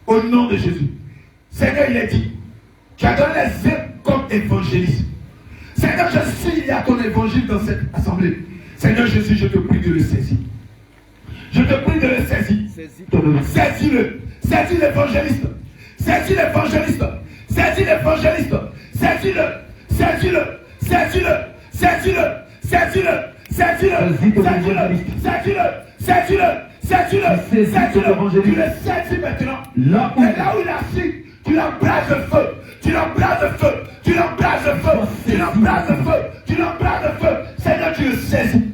Au nom de Jésus. Seigneur, il est dit, tu as donné les uns comme évangélistes. Seigneur Jésus, s'il y a ton évangile dans cette assemblée, Seigneur Jésus, je te prie de le saisir. Je te prie de le saisir. Saisis-le. Saisis l'évangéliste. Saisis l'évangéliste. Saisis l'évangéliste. Saisis-le. Saisis-le. Saisis-le. Saisis-le. Saisis-le. Saisis-le. Saisis-le. Saisis-le. Saisis-le. Saisis-le. Tu le saisis maintenant. Là où il est assis, tu l'embrases de feu. Tu l'embrases de feu. Tu l'embrases de feu. Tu l'embrases de feu. Tu l'embrases de feu. Seigneur, tu le saisis.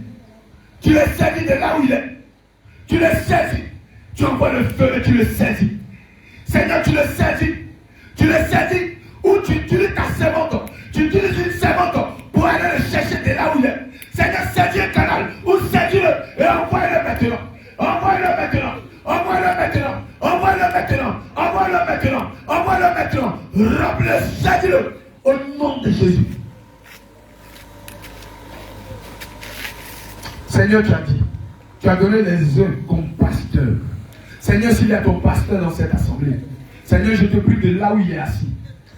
Tu le saisis de là où il est. Tu le saisis. Tu envoies le feu et tu le saisis. Seigneur, tu le saisis. Tu le saisis. Ou tu utilises ta servante. Tu utilises une servante pour aller le chercher de là où il est. Seigneur, saisis un canal. Ou saisis-le et envoie-le maintenant. Envoie-le maintenant. Envoie-le maintenant. Envoie-le maintenant. Envoie-le maintenant. Envoie-le maintenant. Remplis-le, saisis-le. Au nom de Jésus. Seigneur, tu as dit, tu as donné les uns comme pasteurs. Seigneur, s'il y a ton pasteur dans cette assemblée, Seigneur, je te prie de là où il est assis.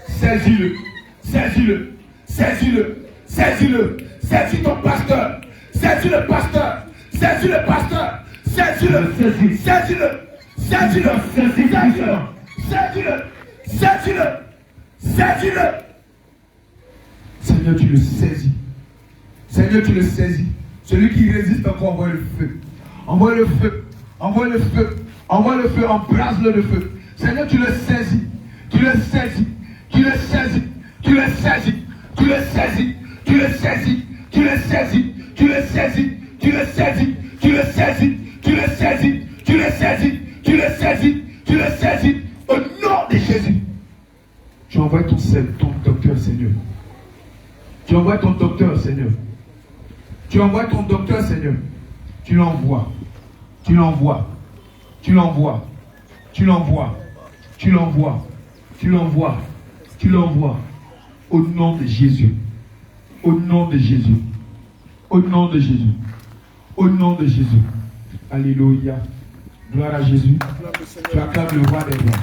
Saisis-le, saisis-le, saisis-le, saisis-le, saisis ton pasteur, saisis le pasteur, saisis le pasteur, saisis-le, saisis-le, saisis-le, saisis-le, saisis-le, saisis-le, saisis-le. Seigneur, tu le saisis. Seigneur, tu le saisis. Celui qui résiste encore, envoie le feu. Envoie le feu. Envoie le feu. Envoie le feu. Embrase-le de feu. Seigneur, tu le saisis. Tu le saisis. Tu le saisis. Tu le saisis. Tu le saisis. Tu le saisis. Tu le saisis. Tu le saisis. Tu le saisis. Tu le saisis. Tu le saisis. Tu le saisis. Tu le saisis. Tu le saisis. Au nom de Jésus. Tu envoies ton docteur, Seigneur. Tu envoies ton docteur, Seigneur. Tu envoies ton docteur, Seigneur. Tu l'envoies. Tu l'envoies. Tu l'envoies. Tu l'envoies. Tu l'envoies. Tu l'envoies. Tu l'envoies. Au nom de Jésus. Au nom de Jésus. Au nom de Jésus. Au nom de Jésus. Alléluia. Gloire à Jésus. Tu acclames le roi des rois.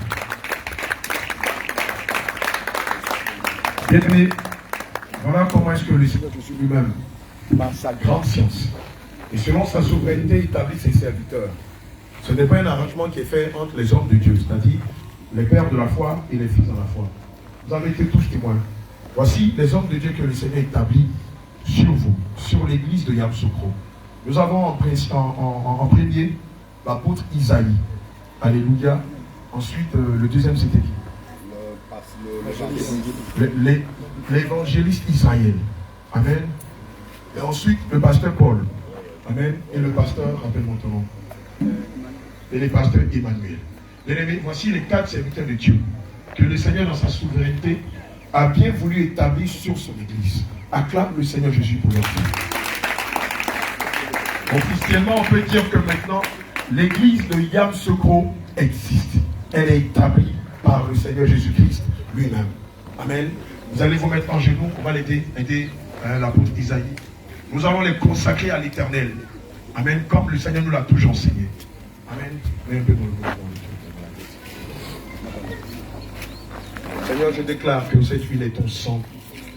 Bien-aimé, voilà comment est-ce que le Seigneur Jésus lui-même, par sa grande science, et selon sa souveraineté, établit ses serviteurs. Ce n'est pas un arrangement qui est fait entre les hommes de Dieu, c'est-à-dire les pères de la foi et les fils de la foi. Vous avez été tous témoins. Voici les hommes de Dieu que le Seigneur établit sur vous, sur l'église de Yamoussoukro. Nous avons en premier l'apôtre Isaïe. Alléluia. Ensuite, le deuxième, c'était qui? L'évangéliste Israël. Amen. Et ensuite, le pasteur Paul. Amen. Et le pasteur, rappelle-moi ton nom. Et le pasteur Emmanuel. Bien-aimés, voici les 4 serviteurs de Dieu que le Seigneur, dans sa souveraineté, a bien voulu établir sur son église. Acclame le Seigneur Jésus pour leur vie. Officiellement, on peut dire que maintenant, l'église de Yamoussoukro existe. Elle est établie par le Seigneur Jésus-Christ lui-même. Amen. Vous allez vous mettre en genoux, on va l'aider l'apôtre Isaïe. Nous allons les consacrer à l'Éternel. Amen. Comme le Seigneur nous l'a toujours enseigné. Amen. Seigneur, je déclare que cette huile est ton sang.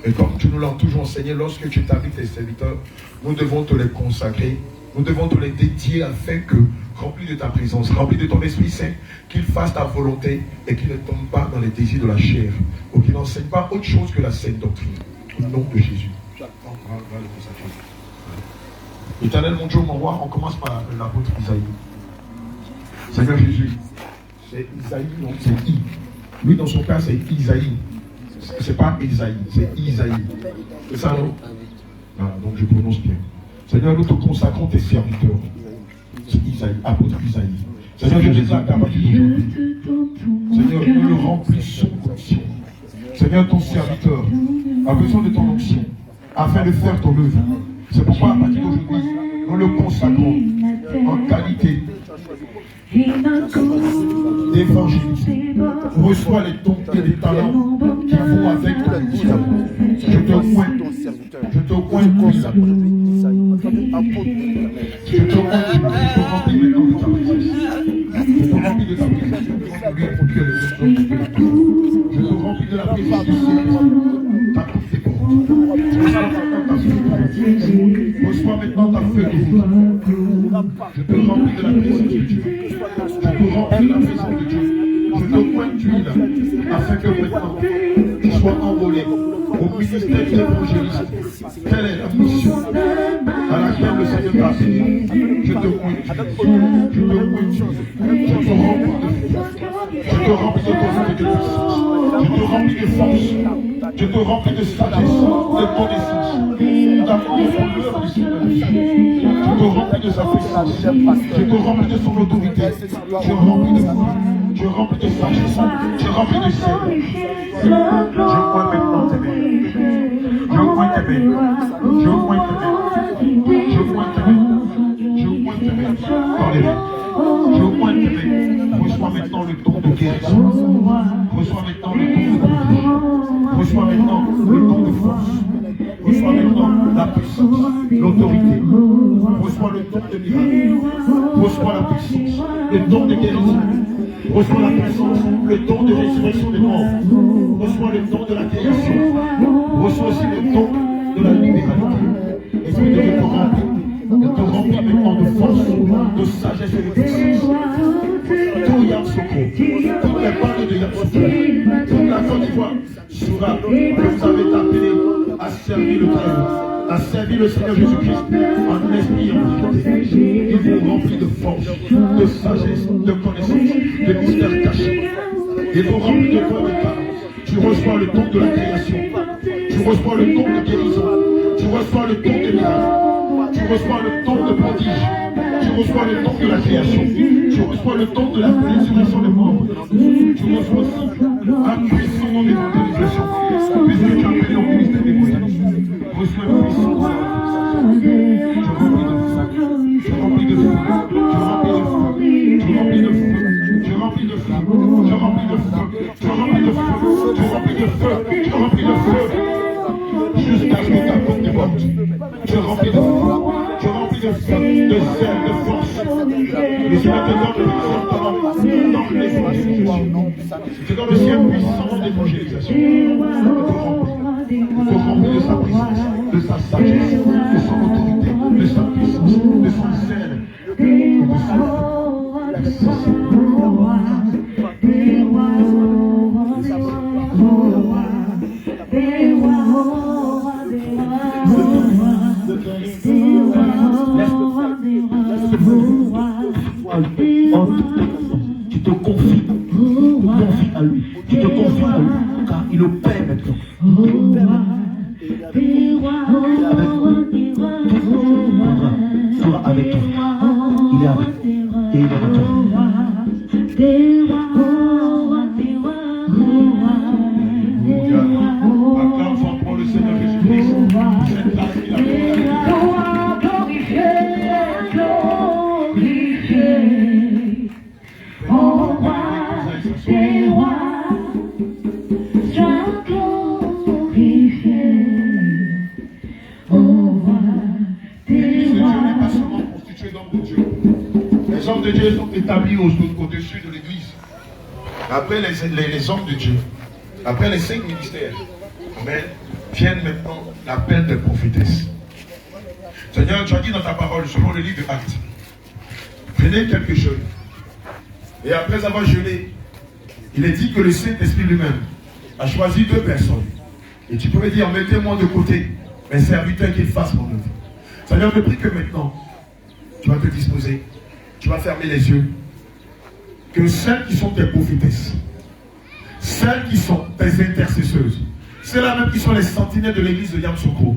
Et comme tu nous l'as toujours enseigné, lorsque tu t'habites tes serviteurs, nous devons te les consacrer. Nous devons te les dédier afin que, remplis de ta présence, remplis de ton Esprit Saint, qu'ils fassent ta volonté et qu'ils ne tombent pas dans les désirs de la chair, ou qu'ils n'enseignent pas autre chose que la sainte doctrine. Au nom de Jésus. Éternel, mon Dieu, mon roi, on commence par l'apôtre Isaïe. Seigneur Jésus, c'est Isaïe, non, c'est I. Lui, dans son cas, c'est Isaïe. C'est pas Isaïe, c'est Isaïe. C'est ça, non? Voilà, donc je prononce bien. Seigneur, nous te consacrons tes serviteurs. C'est Isaïe, apôtre Isaïe. Seigneur, je déclare qu'à partir d'aujourd'hui, Seigneur, nous le remplissons d'onction. Seigneur, ton serviteur a besoin de ton onction afin de faire ton œuvre. C'est pourquoi à partir d'aujourd'hui, nous le consacrons en qualité d'évangéliste. Reçois les dons et les talents qui vont avec ton mission. Je te pointe, je te pointe comme ça. Je te remplis maintenant de ta présence. Je te remplis de ta présence. Je te remplis de la présence du Seigneur. Ta coupe est pour reçois maintenant ta feuille de vie. Je te remplis de la présence de Dieu. Je te remplis de la présence de Dieu. Je te pointe d'huile afin que maintenant tu sois envolé au ministère d'évangéliste. Quelle est la mission à laquelle le Seigneur t'a appelé? Je te pointe, je te pointe, je te remplis de foi, je te remplis de puissance, je te remplis de force, je te remplis de sagesse, de connaissance, d'amour pour l'œuvre du Seigneur. Je te remplis de sa puissance, je te remplis de son autorité, je remplis de foi, je remplis de sagesse, je remplis de sel. Je pointe maintenant tes mains. Je pointe tes mains. Je pointe tes mains. Je pointe tes mains. Je pointe tes mains. Dans les mains. Je pointe tes mains. Reçois maintenant le don de guérison. Reçois maintenant le don de guérison. Reçois maintenant le don de force. Reçois maintenant la puissance, l'autorité. Reçois le don de miracle. Reçois la puissance, le don de guérison. Reçois la puissance, le don de résurrection des morts. Reçois le don de la création. Reçois aussi le don de la libéralité. Esprit de te remplir maintenant de force, de sagesse et de puissance. Tout Yamoussoukro, toutes les bandes de Yamoussoukro, toute la Côte d'Ivoire saura que vous avez appelé à servir le Très-Haut, à servir le Seigneur Jésus-Christ en esprit et en vérité. Il vous remplit de force, de sagesse, de connaissance, de mystères cachés. Il vous remplit de toi et de talents. Tu reçois le don de la création. Tu reçois le don de guérison. Tu reçois le don de miracle. Tu reçois le don de prodige. Tu reçois le don de la création. Tu reçois le don de la résurrection des morts. Tu reçois aussi un puissant nom d'évangélisation. Puisque tu as appelé au ministère des moyens. Reçois une puissance. Tu remplis de feu. Tu remplis de feu. Tu remplis de feu. Tu remplis de feu. Tu remplis de feu. Tu remplis de feu. Tu remplis de feu. Jusqu'à ce que ta porte déborde. Tu remplis de feu. Tu remplis de feu, de zèle, de force. Et c'est maintenant que nous dans l'évangélisation. C'est dans le ciel puissant d'évangélisation. Il faut remplir de sa présence, de sa sagesse, de son autorité, de sa puissance, de son zèle, de sa puissance. Tu te confies à lui. Tu te confies à lui. Car il opère maintenant. Il sera avec toi. Il est avec toi. Et il est avec toi. Acclame pour le Seigneur Jésus-Christ. Cette place qu'il a les hommes de Dieu sont établis au-dessus de l'église. Après les hommes de Dieu, après les 5 ministères, amen, viennent maintenant l'appel des prophétesses. Seigneur, tu as dit dans ta parole, selon le livre de Actes, prenez quelques jeunes. Et après avoir jeûné, il est dit que le Saint-Esprit lui-même a choisi 2 personnes. Et tu pourrais dire, mettez-moi de côté mes serviteurs qu'ils fassent mon œuvre. Seigneur, je prie que maintenant, tu vas te disposer, tu vas fermer les yeux. Que celles qui sont tes prophétesses, celles qui sont tes intercesseuses, celles-là même qui sont les sentinelles de l'église de Yamoussoukro,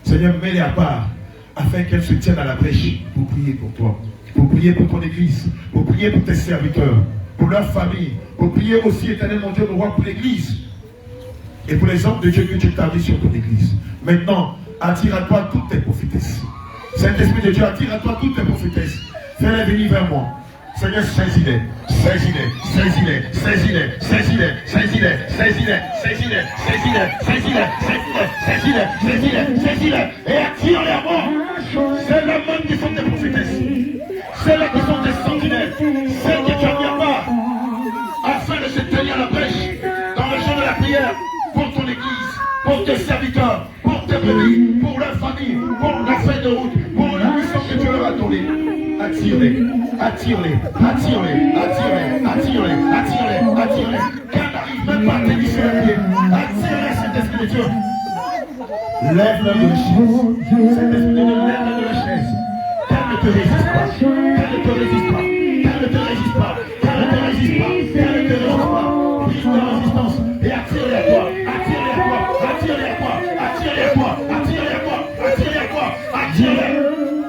Seigneur, mets-les à part, afin qu'elles se tiennent à la brèche pour prier pour toi, pour prier pour ton église, pour prier pour tes serviteurs, pour leur famille, pour prier aussi, éternel mon Dieu, mon roi, pour l'église et pour les hommes de Dieu que tu établis sur ton église. Maintenant, attire à toi toutes tes prophétesses. Saint-Esprit de Dieu, attire à toi toutes tes prophétesses. Fais-les venir vers moi. Seigneur, saisis-les, saisis-les, saisis-les, saisis-les, saisis-les, saisis-les, saisis-les, saisis-les, saisis-les, saisis-les, saisis-les, saisis-les, saisis-les, et attire-les à moi. C'est la main qui sont tes prophétesses. Celles-là qui sont tes sentinelles. Celles que tu as mis à part, afin de se tenir à la brèche, dans le champ de la prière, pour ton église, pour tes serviteurs, pour tes brebis, pour leur famille, pour la feuille de route, pour la mission que Dieu leur a donnée. Attire-les, attire-les, attire-les, attire-les, attire-les, attire-les, attire-les. Qu'elle n'arrive même pas à tenir sur les pieds. Attire-les, cet esprit de Dieu. Lève-le de la chaise. Cet esprit de Dieu, lève-le de la chaise. Qu'elle ne te résiste pas. Qu'elle ne te résiste pas. Qu'elle ne te résiste pas. Qu'elle ne te résiste pas. Qu'elle ne te résiste pas. Brise ta résistance et attire-les à toi. Attire-les à toi. Attire-les à toi. Attire-les à toi. Attire-les à toi. Attire-les à toi. Attire-les.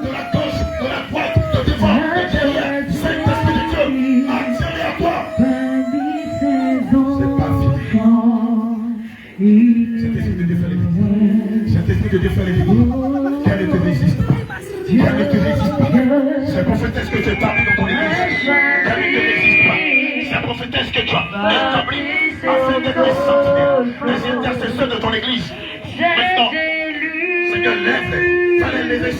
De la gauche, de la droite, de devant, de derrière. Saint-Esprit de Dieu. Attire-les à toi. C'est pas fini. Cet esprit de Dieu fait les vies. Cet esprit de Dieu fait les vies. Qu'elle ne te résiste pas. Qu'elle ne te résiste pas. C'est prophétesse que tu as établie dans ton église. Qu'elle ne te résiste pas. C'est prophétesse que tu as établie afin d'être les sentinelles, les intercesseurs de ton église. Maintenant,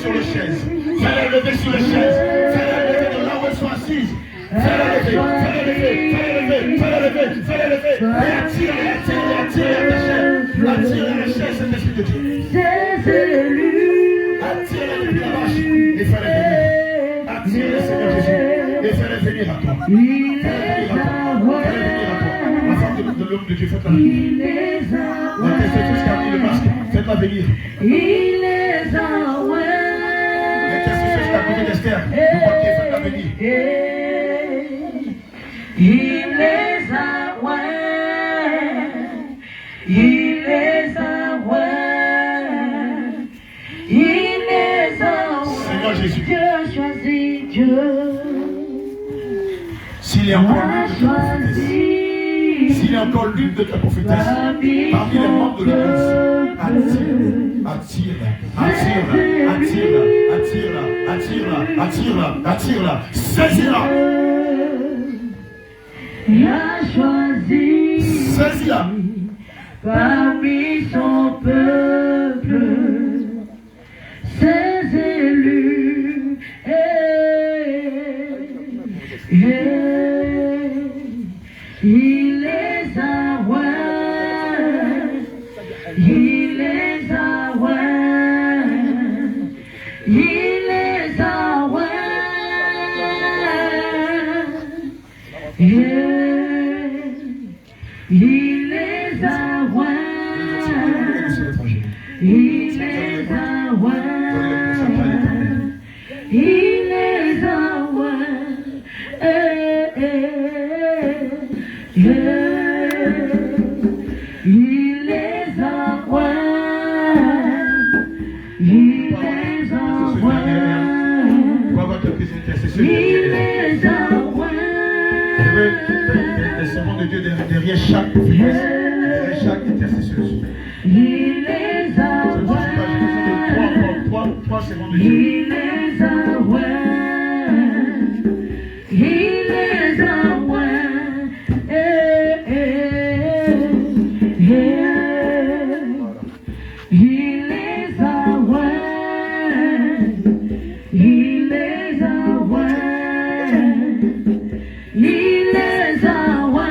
sur les chaises. Fais-la lever sur les chaises. Fais-la lever de là où elles sont assises. Fais-la lever, fais-la lever, fais-la lever, fais-la lever, fais-la lever. Et attire-la à ta chair. Attire-la à la chair, cet esprit de Dieu. Attire-la depuis la vache et fais-la venir. Attire-la, Seigneur Jésus, et fais-la venir à toi. Fais-la venir à toi. Fais-la venir à toi. La femme de l'homme de Dieu, faites-la venir. L'intercession qui a mis le masque, faites-la venir. L'intercession qui a côté d'Esther, le banquier, faites-la venir. Il les a il les a Seigneur Jésus, Dieu a choisi Dieu. S'il y a encore l'une de tes prophétesses, parmi les membres de l'église, attire-la, saisis-la. Il a choisi Saisis-la parmi son peuple, ses élus. Il les a il les a il les a il les a il les a il les a il les envoie, il les envoie, il les envoie. Je veux des serments de Dieu derrière chaque prophétesse, derrière chaque intercesseuse. Il les envoie, trois serments de Dieu. il les envoie, il les envoie. Il les envoie, il les envoie, il les envoie.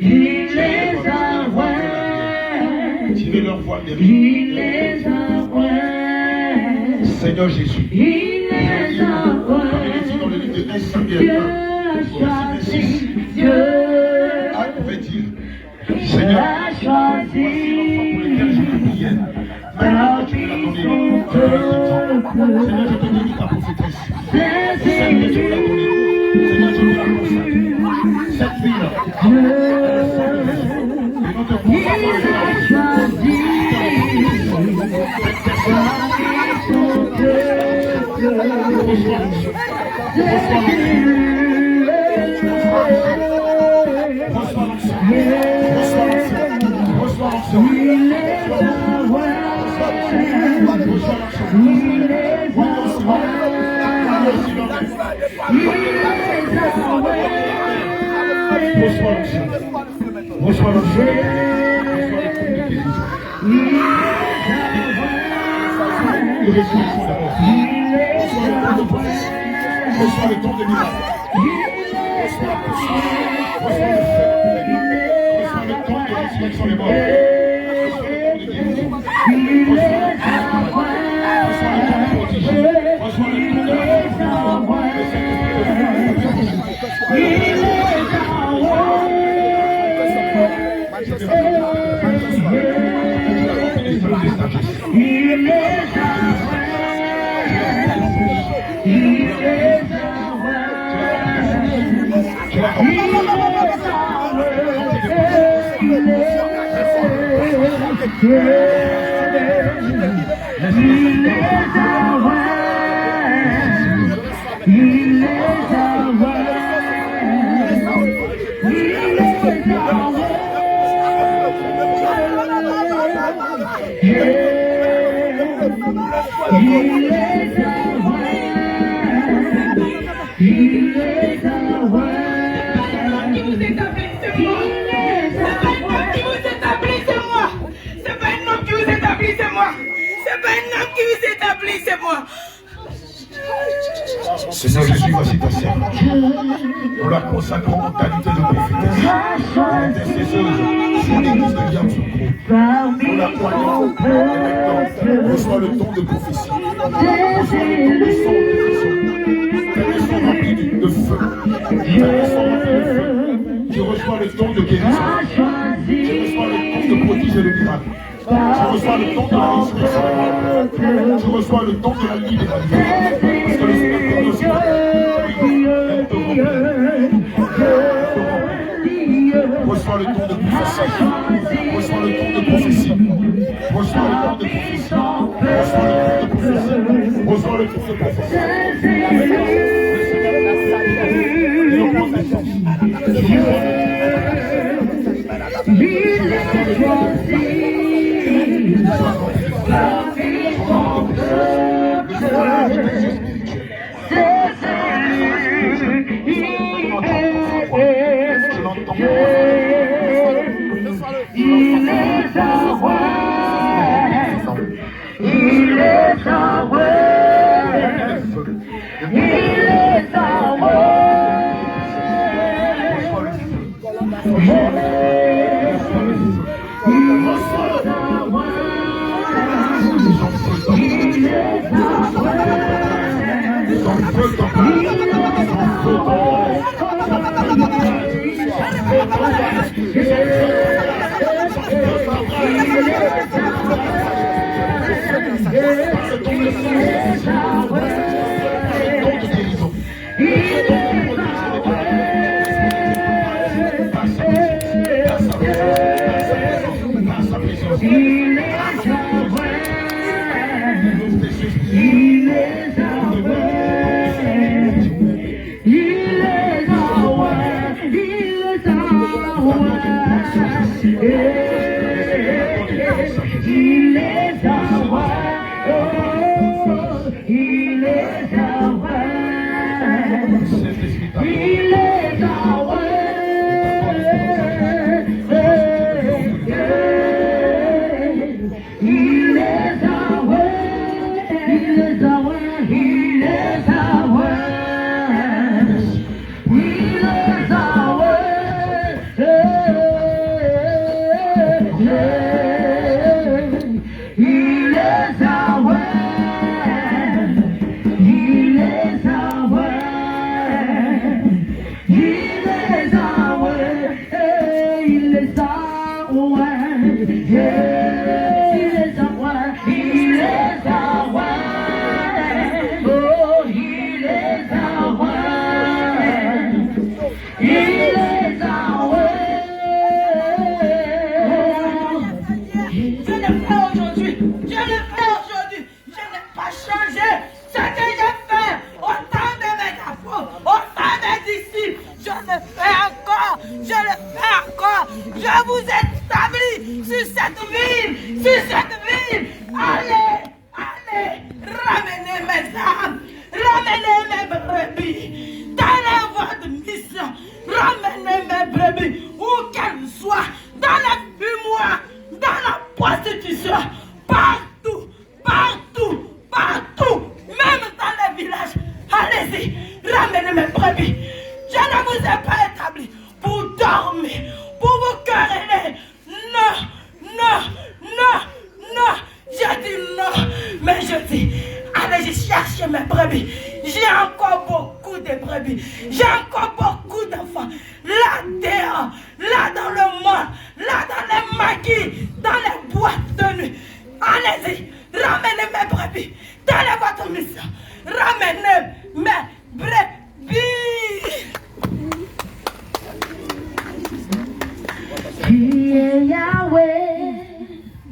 Il les envoie, Tirez leur voile derrière. il les envoie. Seigneur Jésus, Il les envoie. comme il est dit dans le livre de 1 Samuel Dieu 1, a choisi, Dieu pouvait dire, a Seigneur, choisi voici l'enfant pour lequel je me priais. Maintenant que tu me l'as donné, Seigneur, je te dédie ta prophétesse. Celle que tu me l'as donnée. Seigneur, je me la consacre. Cette vie-là, elle est celle de Jésus. Et notre consacration est la choisi Reçois l'onction. Reçois l'onction. Reçois l'onction. Reçois l'onction. Reçois l'onction. Reçois l'onction. Reçois le don de miracle. Reçois la puissance. Reçois le feu. Reçois le don de résurrection des morts. Reçois le don de prodige. Reçois le don de la Qui vous établit, c'est moi. C'est moi qui vous établit, C'est pas un homme qui vous établit, c'est moi. Seigneur Jésus, voici ta servante. Nous la consacrons en qualité de prophétesse, d'intercesseuse sur l'église de Yamoussoukro. Nous la croyons et maintenant, reçois le don de prophétie. Reçois le don de son de vision. Tes mains sont remplies de feu. Tes mains sont remplies de feu. Tu reçois le don de guérison. Tu reçois le don de prodiger le miracle. Tu reçois le don de la résurrection. Tu reçois le don de la libération. Parce que le Seigneur te reçoit. Reçois le don de prophétie. Reçois le don de prophétie. Reçois le don de prophétie. Reçois le don de prophétie. Reçois le don de prophétie.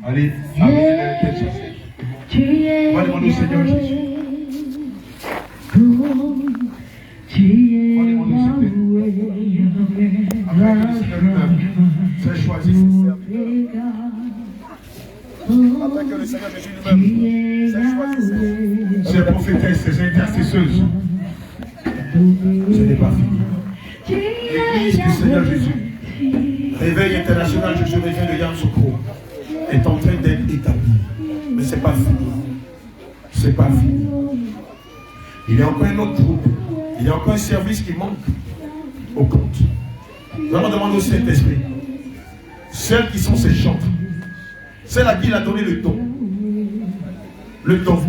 Allez, on va demander au Seigneur Jésus. Après que le Seigneur lui-même s'est choisi ses serviteurs. Après que le Seigneur Jésus lui-même s'est choisi ses prophétesses, ses intercesseuses. Ce n'est pas fini. L'église du Seigneur Jésus, Réveil international, je reviens de Yamoussoukro, est en train d'être établi. Mais c'est pas fini. C'est pas fini. Il y a encore un autre groupe. Il y a encore un service qui manque au compte. Nous allons demander au Saint-Esprit. Celles qui sont ses chantres. Celles à qui il a donné le don. Le don.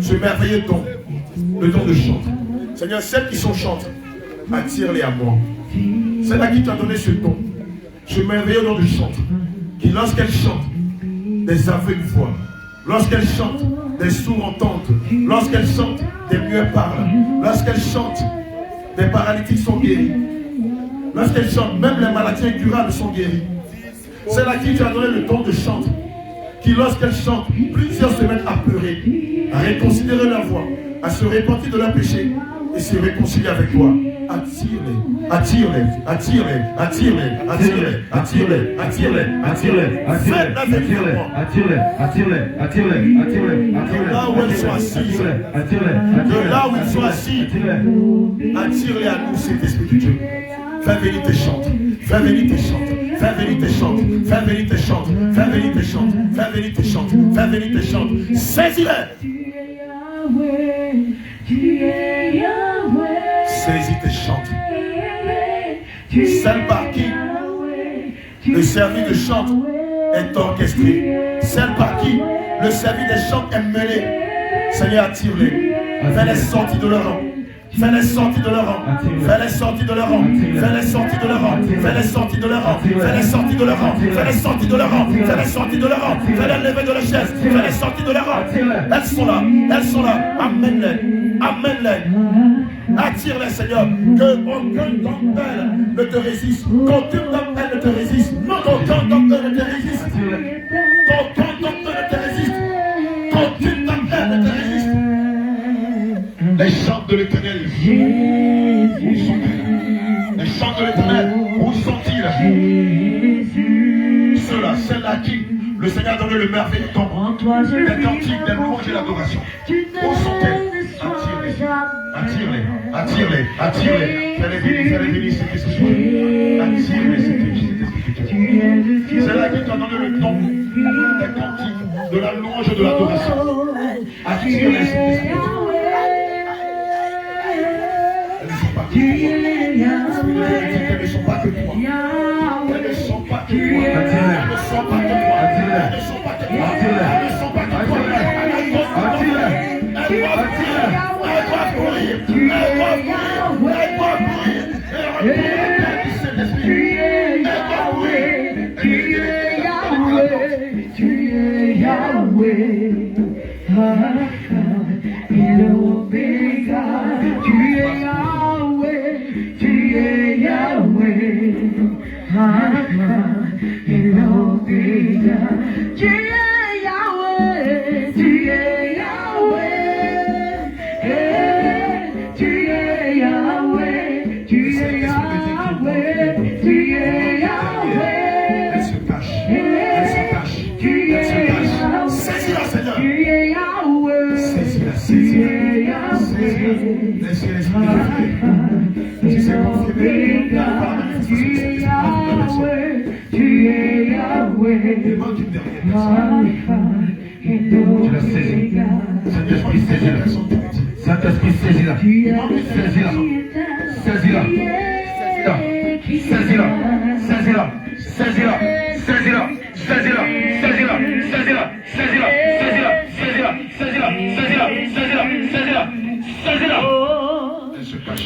Ce merveilleux don. Le don de chante. Seigneur, celles qui sont chantres, attire-les à moi. Celles à qui tu as donné ce don. Ce merveilleux don de chante. Qui lorsqu'elles chantent, des aveugles voient. Lorsqu'elles chantent, des sourds entendent. Lorsqu'elles chantent, des muets parlent. Lorsqu'elles chantent, des paralytiques sont guéris. Lorsqu'elles chantent, même les maladies incurables sont guéries. C'est à qui tu as donné le don de chante. Qui lorsqu'elles chantent, plusieurs se mettent à pleurer, à reconsidérer leur voix, à se repentir de leurs péchés et se réconcilier avec toi. Attire-les, attire-les, attire-les, attire-les, attire-les, attire-les, attire-les, attire-les, attire-les, attire-les, attire-les, attire-les, attire-les, attire-les, là où elles sont assises, de là où ils sont assis, attire-les à nous, cet esprit de Dieu. Fais venir tes chantes, fais venir tes chantes, fais venir tes chantes, fais venir tes chantes, fais venir tes chantes, fais venir tes chantes, fais venir tes chantes, saisis-les. Saisis tes chantes. Celle par qui le service de chante est orchestré. Celle par qui le service de chante est mêlé. Seigneur, attire-les. Fais-les sortir de leur rang. Fais-les sortir de leur rang. Fais-les sortir de leur rang. Fais-les sortir de leur rang. Fais-les sortir de leur rang. Fais-les sortir de leur rang. Fais-les sortir de leur rang. Fais-les sortir de leur rang. Fais-les lever de leur chaise. Fais-les sortir de leur rang. Elles sont là. Elles sont là. Amène-les. Amène-les. Attire-les, Seigneur. Que aucun d'entre elles ne te résiste. Qu'aucun d'entre elles ne te résiste. Qu'aucun d'entre elles ne te résiste. Qu'aucun d'entre elles ne te résiste. Qu'aucune d'entre elles ne te résiste. Les chants de l'Éternel, où sont-ils? Les chants de l'Éternel, où sont-ils? Ceux-là, celles-là qui le Seigneur a donné le merveilleux don, des cantiques, des louanges et l'adoration. Où sont-elles? Attire-les, attire-les, attire-les. Fais-les venir, cet esprit. Attire-les, cet esprit. Celles-là qui t'ont donné le don des cantiques, de la louange et de l'adoration. Attire-les, cet esprit. Elles ne sont pas que toi. Elles ne sont pas que toi. Elles ne sont pas que toi. Elles ne sont pas que toi. Elles ne sont pas que toi. Elles doivent courir. Elles doivent courir. Elles doivent courir. Elles doivent courir. Tu es Yahweh. Il est Omega. Tu es Yahweh. Tu es Yahweh. Il est Omega. Tu es Yahweh. Tu es Yahweh. Tu es Yahweh. Tu es Yahweh. Tu es Yahweh. Elle se cache. Elle se cache. Elle se cache. Saisis-la, Seigneur. Tu es Yahweh. Saisis-la, saisis-la. Laissez l'esprit de tu sais confirmer par la manifestation de tu es Yahweh. Il manque une dernière personne. Tu l'as saisi. Saint-Esprit, saisis-la. Saint-Esprit, saisis-la. Saisis-la. Saisis-la. Saisis-la. Saisis-la. Saisis-la. Saisis-la. Saisis-la. Saisis-la. Saisis-la. Saisis-la. Saisis-la. Saisis-la. Saisis-la. Saisis-la. Saisis-la. Saisis-la.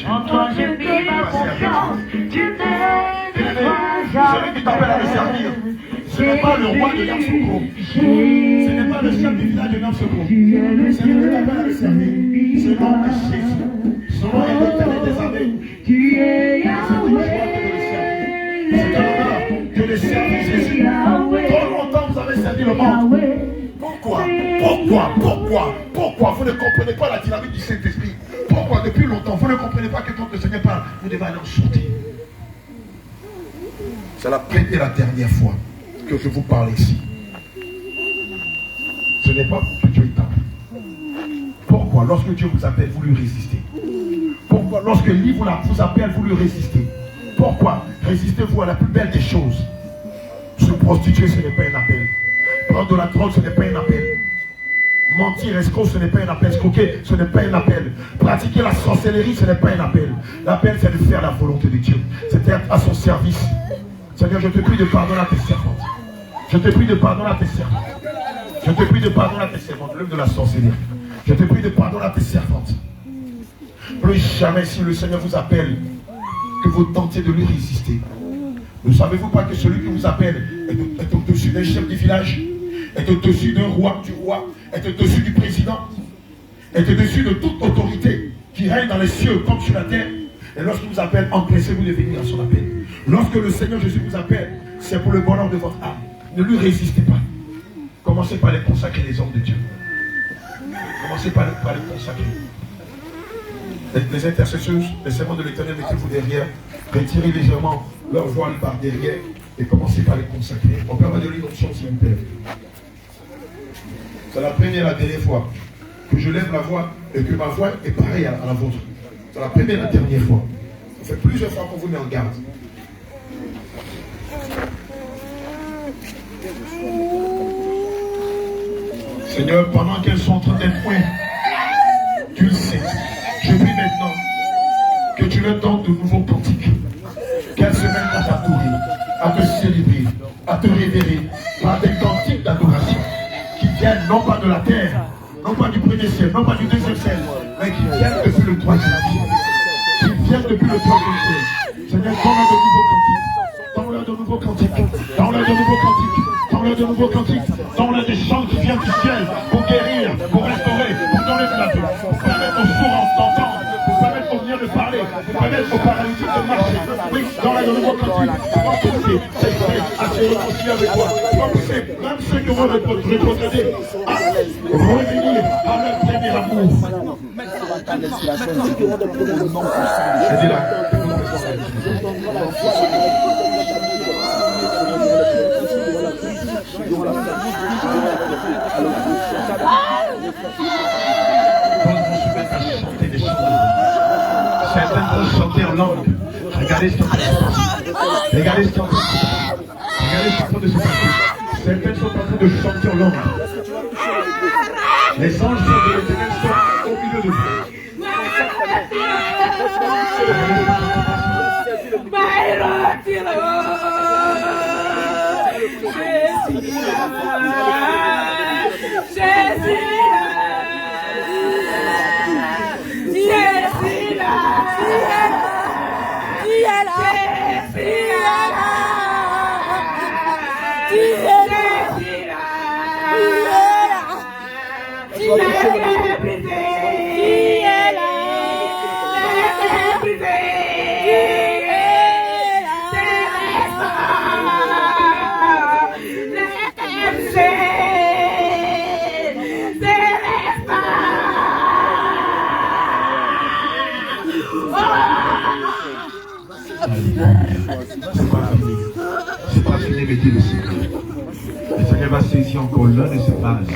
En toi je mets ma confiance. Tu n'es pas celui qui t'appelle à le servir, ce n'est pas le roi de Yamsoukro. Ce n'est pas le chef du village de Yamsoukro. C'est lui qui t'appelle à le servir. Ce nom est Jésus. Son nom est l'Éternel des armées. Tu es Yahweh. C'est un honneur que de servir Jésus. Trop longtemps vous avez servi le monde. Pourquoi? Vous ne comprenez pas la dynamique du Saint-Esprit. Pourquoi depuis longtemps vous ne comprenez pas que quand le Seigneur parle, vous devez aller en sortir. C'est la première et la dernière fois que je vous parle ici. Ce n'est pas pour que Dieu t'appelle. Pourquoi lorsque Dieu vous appelle, vous lui résistez? Pourquoi lorsque lui vous appelle, vous lui résistez? Pourquoi résistez-vous à la plus belle des choses? Se prostituer, ce n'est pas un appel. Prendre de la drogue, ce n'est pas un appel. Mentir, escroc, ce n'est pas un appel. Escroquer, ce n'est pas un appel. Pratiquer la sorcellerie, ce n'est pas un appel. L'appel, c'est de faire la volonté de Dieu. C'est d'être à son service. Seigneur, je te prie de pardonner à tes servantes. Je te prie de pardonner à tes servantes. Je te prie de pardonner à tes servantes. L'œuvre de la sorcellerie. Je te prie de pardonner à tes servantes. Plus jamais, si le Seigneur vous appelle, que vous tentez de lui résister. Ne savez-vous pas que celui qui vous appelle est au-dessus d'un chef du village, est au-dessus d'un roi, est au-dessus du président, est au-dessus de toute autorité qui règne dans les cieux comme sur la terre. Et lorsqu'il vous appelle, empressez-vous de venir à son appel. Lorsque le Seigneur Jésus vous appelle, c'est pour le bonheur de votre âme. Ne lui résistez pas. Commencez par les consacrer, les hommes de Dieu. Commencez par les consacrer. Les intercesseurs, les servants de l'Éternel, mettez-vous derrière. Retirez légèrement leur voile par derrière et commencez par les consacrer. On peut avoir de l'onction, s'il vous plaît. C'est la première et la dernière fois que je lève la voix et que ma voix est pareille à la vôtre. C'est la première et la dernière fois. Ça fait plusieurs fois qu'on vous met en garde. Seigneur, pendant qu'elles sont en train d'être point, tu le sais. Je prie maintenant que tu leur donnes de nouveaux cantiques. Qu'elles se mettent à t'adorer, à te célébrer, à te révérer par des cantiques d'adoration qui viennent non pas de la terre, non pas du premier ciel, non pas du deuxième ciel, mais qui viennent depuis le troisième ciel. Qui viennent depuis le troisième ciel. Seigneur, donne-leur de nouveaux cantiques. Donne-leur de nouveaux cantiques. Donne-leur de nouveaux cantiques. Donne-leur des chants qui viennent du ciel pour guérir, pour restaurer, pour donner de la vie, pour permettre aux sourds d'entendre, pour permettre aux venir de parler, pour permettre aux paralytiques de marcher. Oui, donne-leur de nouveaux cantiques. Pour pousser, à se réconcilier avec toi. Pour pousser, même ceux qui vont rétrogradé, à revenir à leur premier amour. C'est là. Certains vont chanter en langue. Regardez ce qui est en train de se passer. Certains sont en train de chanter en langue. Les anges de l'Éternel sont au milieu de vous. C'est pas fini, mettez le Seigneur. Le Seigneur va saisir encore l'un de ses bases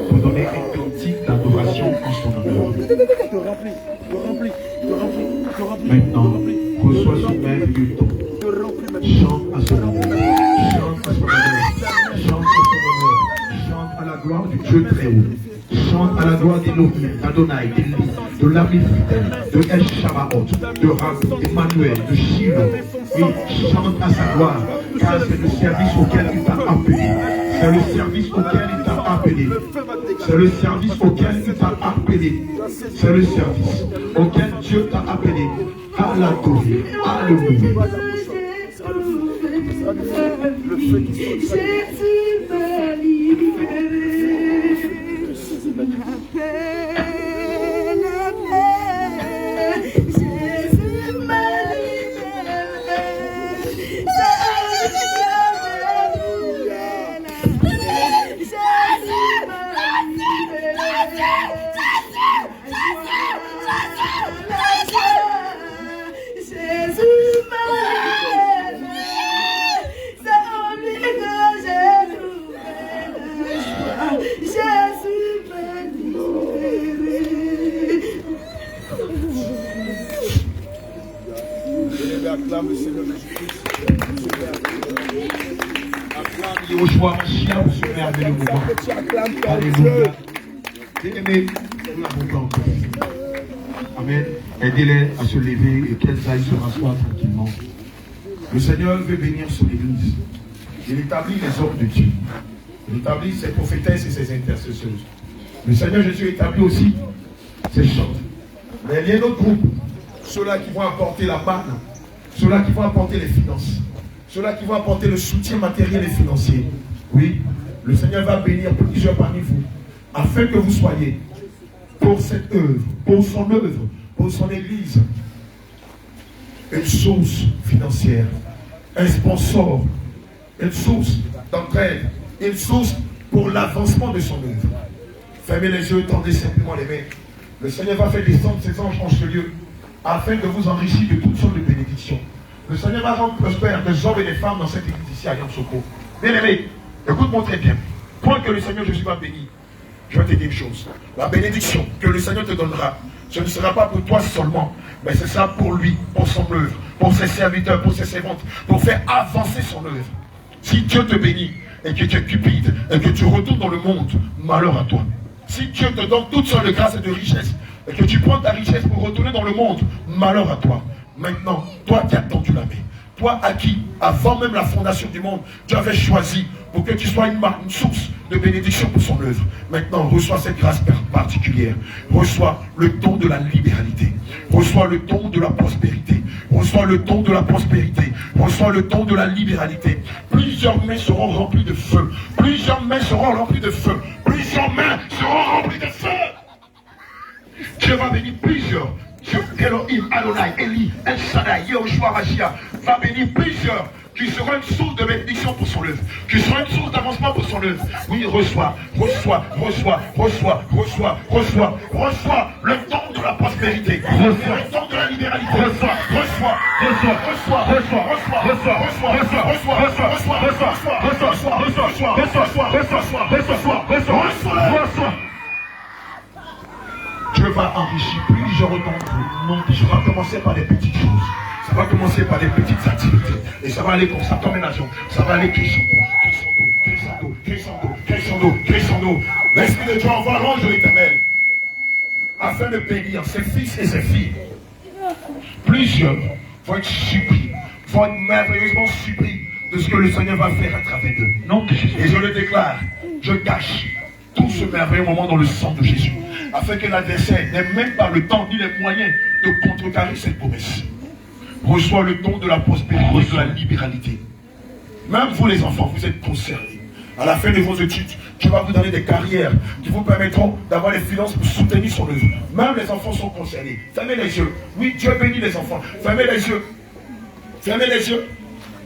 pour donner un cantique d'adoration en son honneur. Maintenant, reçois son même ton. Chante à son honneur. Chante à son honneur. Chante à son honneur. Chante à la gloire du Dieu très haut. Chante à la gloire d'Élohim, d'Adonai, d'Élie, de l'armée fidèle, de El Shabaoth, de Rab, d'Emmanuel, de Shiloh. Oui, chante à sa gloire, car c'est le service auquel il t'a appelé. C'est le service auquel il t'a appelé. C'est le service auquel il t'a appelé. C'est le service auquel Dieu t'a appelé. À l'adorer, à le louer. Jésus m'a libéré. Jésus m'a Acclame le Seigneur Jésus-Christ. Acclame Yeshua Mashiach pour ce merveilleux moment. Alléluia. Bien-aimés, nous n'avons pas encore. Amen. Aidez-les à se lever et qu'elles aillent se rasseoir tranquillement. Le Seigneur veut bénir son Église. Il établit les ordres de Dieu. Il établit ses prophétesses et ses intercesseuses. Le Seigneur Jésus établit aussi ses chantres. Mais il y a un autre groupe. Ceux-là qui vont apporter la manne. Ceux-là qui vont apporter les finances. Ceux-là qui vont apporter le soutien matériel et financier. Oui, le Seigneur va bénir plusieurs parmi vous. Afin que vous soyez pour cette œuvre, pour son Église, une source financière, un sponsor, une source d'entraide, une source pour l'avancement de son œuvre. Fermez les yeux, tendez simplement les mains. Le Seigneur va faire descendre ses anges en ce lieu afin de vous enrichir de toutes sortes de bénédictions. Le Seigneur va rendre prospère des hommes et des femmes dans cette église ici à Yamoussoukro. Bien aimé, écoute-moi très bien. Point que le Seigneur Jésus va bénir, je vais te dire une chose. La bénédiction que le Seigneur te donnera, ce ne sera pas pour toi seulement, mais ce sera pour lui, pour son œuvre, pour ses serviteurs, pour ses servantes, pour faire avancer son œuvre. Si Dieu te bénit et que tu es cupide et que tu retournes dans le monde, malheur à toi. Si Dieu te donne toutes sortes de grâces et de richesses et que tu prends ta richesse pour retourner dans le monde, malheur à toi. Maintenant, toi qui as tendu la main, toi à qui, avant même la fondation du monde, tu avais choisi pour que tu sois une source de bénédiction pour son œuvre. Maintenant, reçois cette grâce particulière. Reçois le don de la libéralité. Reçois le don de la prospérité. Reçois le don de la prospérité. Reçois le don de la libéralité. Plusieurs mains seront remplies de feu. Plusieurs mains seront remplies de feu. Plusieurs mains seront remplies de feu. Dieu va bénir plusieurs. Dieu, Elohim, Adonai, Eli, El Shaddai, Yehoshua, Mashiach, va bénir plusieurs qui seront une source de bénédiction pour son œuvre, qui seront une source d'avancement pour son œuvre. Oui, reçois le don de la prospérité, le don de la libéralité, reçois. Dieu va enrichir plusieurs d'entre vous. Ça va commencer par des petites choses. Ça va commencer par des petites activités. Et ça va aller comme ça, domination. Ça va aller crescendo. L'Esprit de Dieu envoie l'ange de l'Éternel afin de bénir ses fils et ses filles. Plusieurs vont être surpris, vont être merveilleusement surpris de ce que le Seigneur va faire à travers d'eux. Et je le déclare, je cache tout ce merveilleux moment dans le sang de Jésus, afin que l'adversaire n'ait même pas le temps ni les moyens de contrecarrer cette promesse. Reçois le don de la prospérité, de la libéralité. Même vous les enfants, vous êtes concernés. À la fin de vos études, Dieu va vous donner des carrières qui vous permettront d'avoir les finances pour soutenir son œuvre. Même les enfants sont concernés. Fermez les yeux. Oui, Dieu bénit les enfants. Fermez les yeux. Fermez les yeux.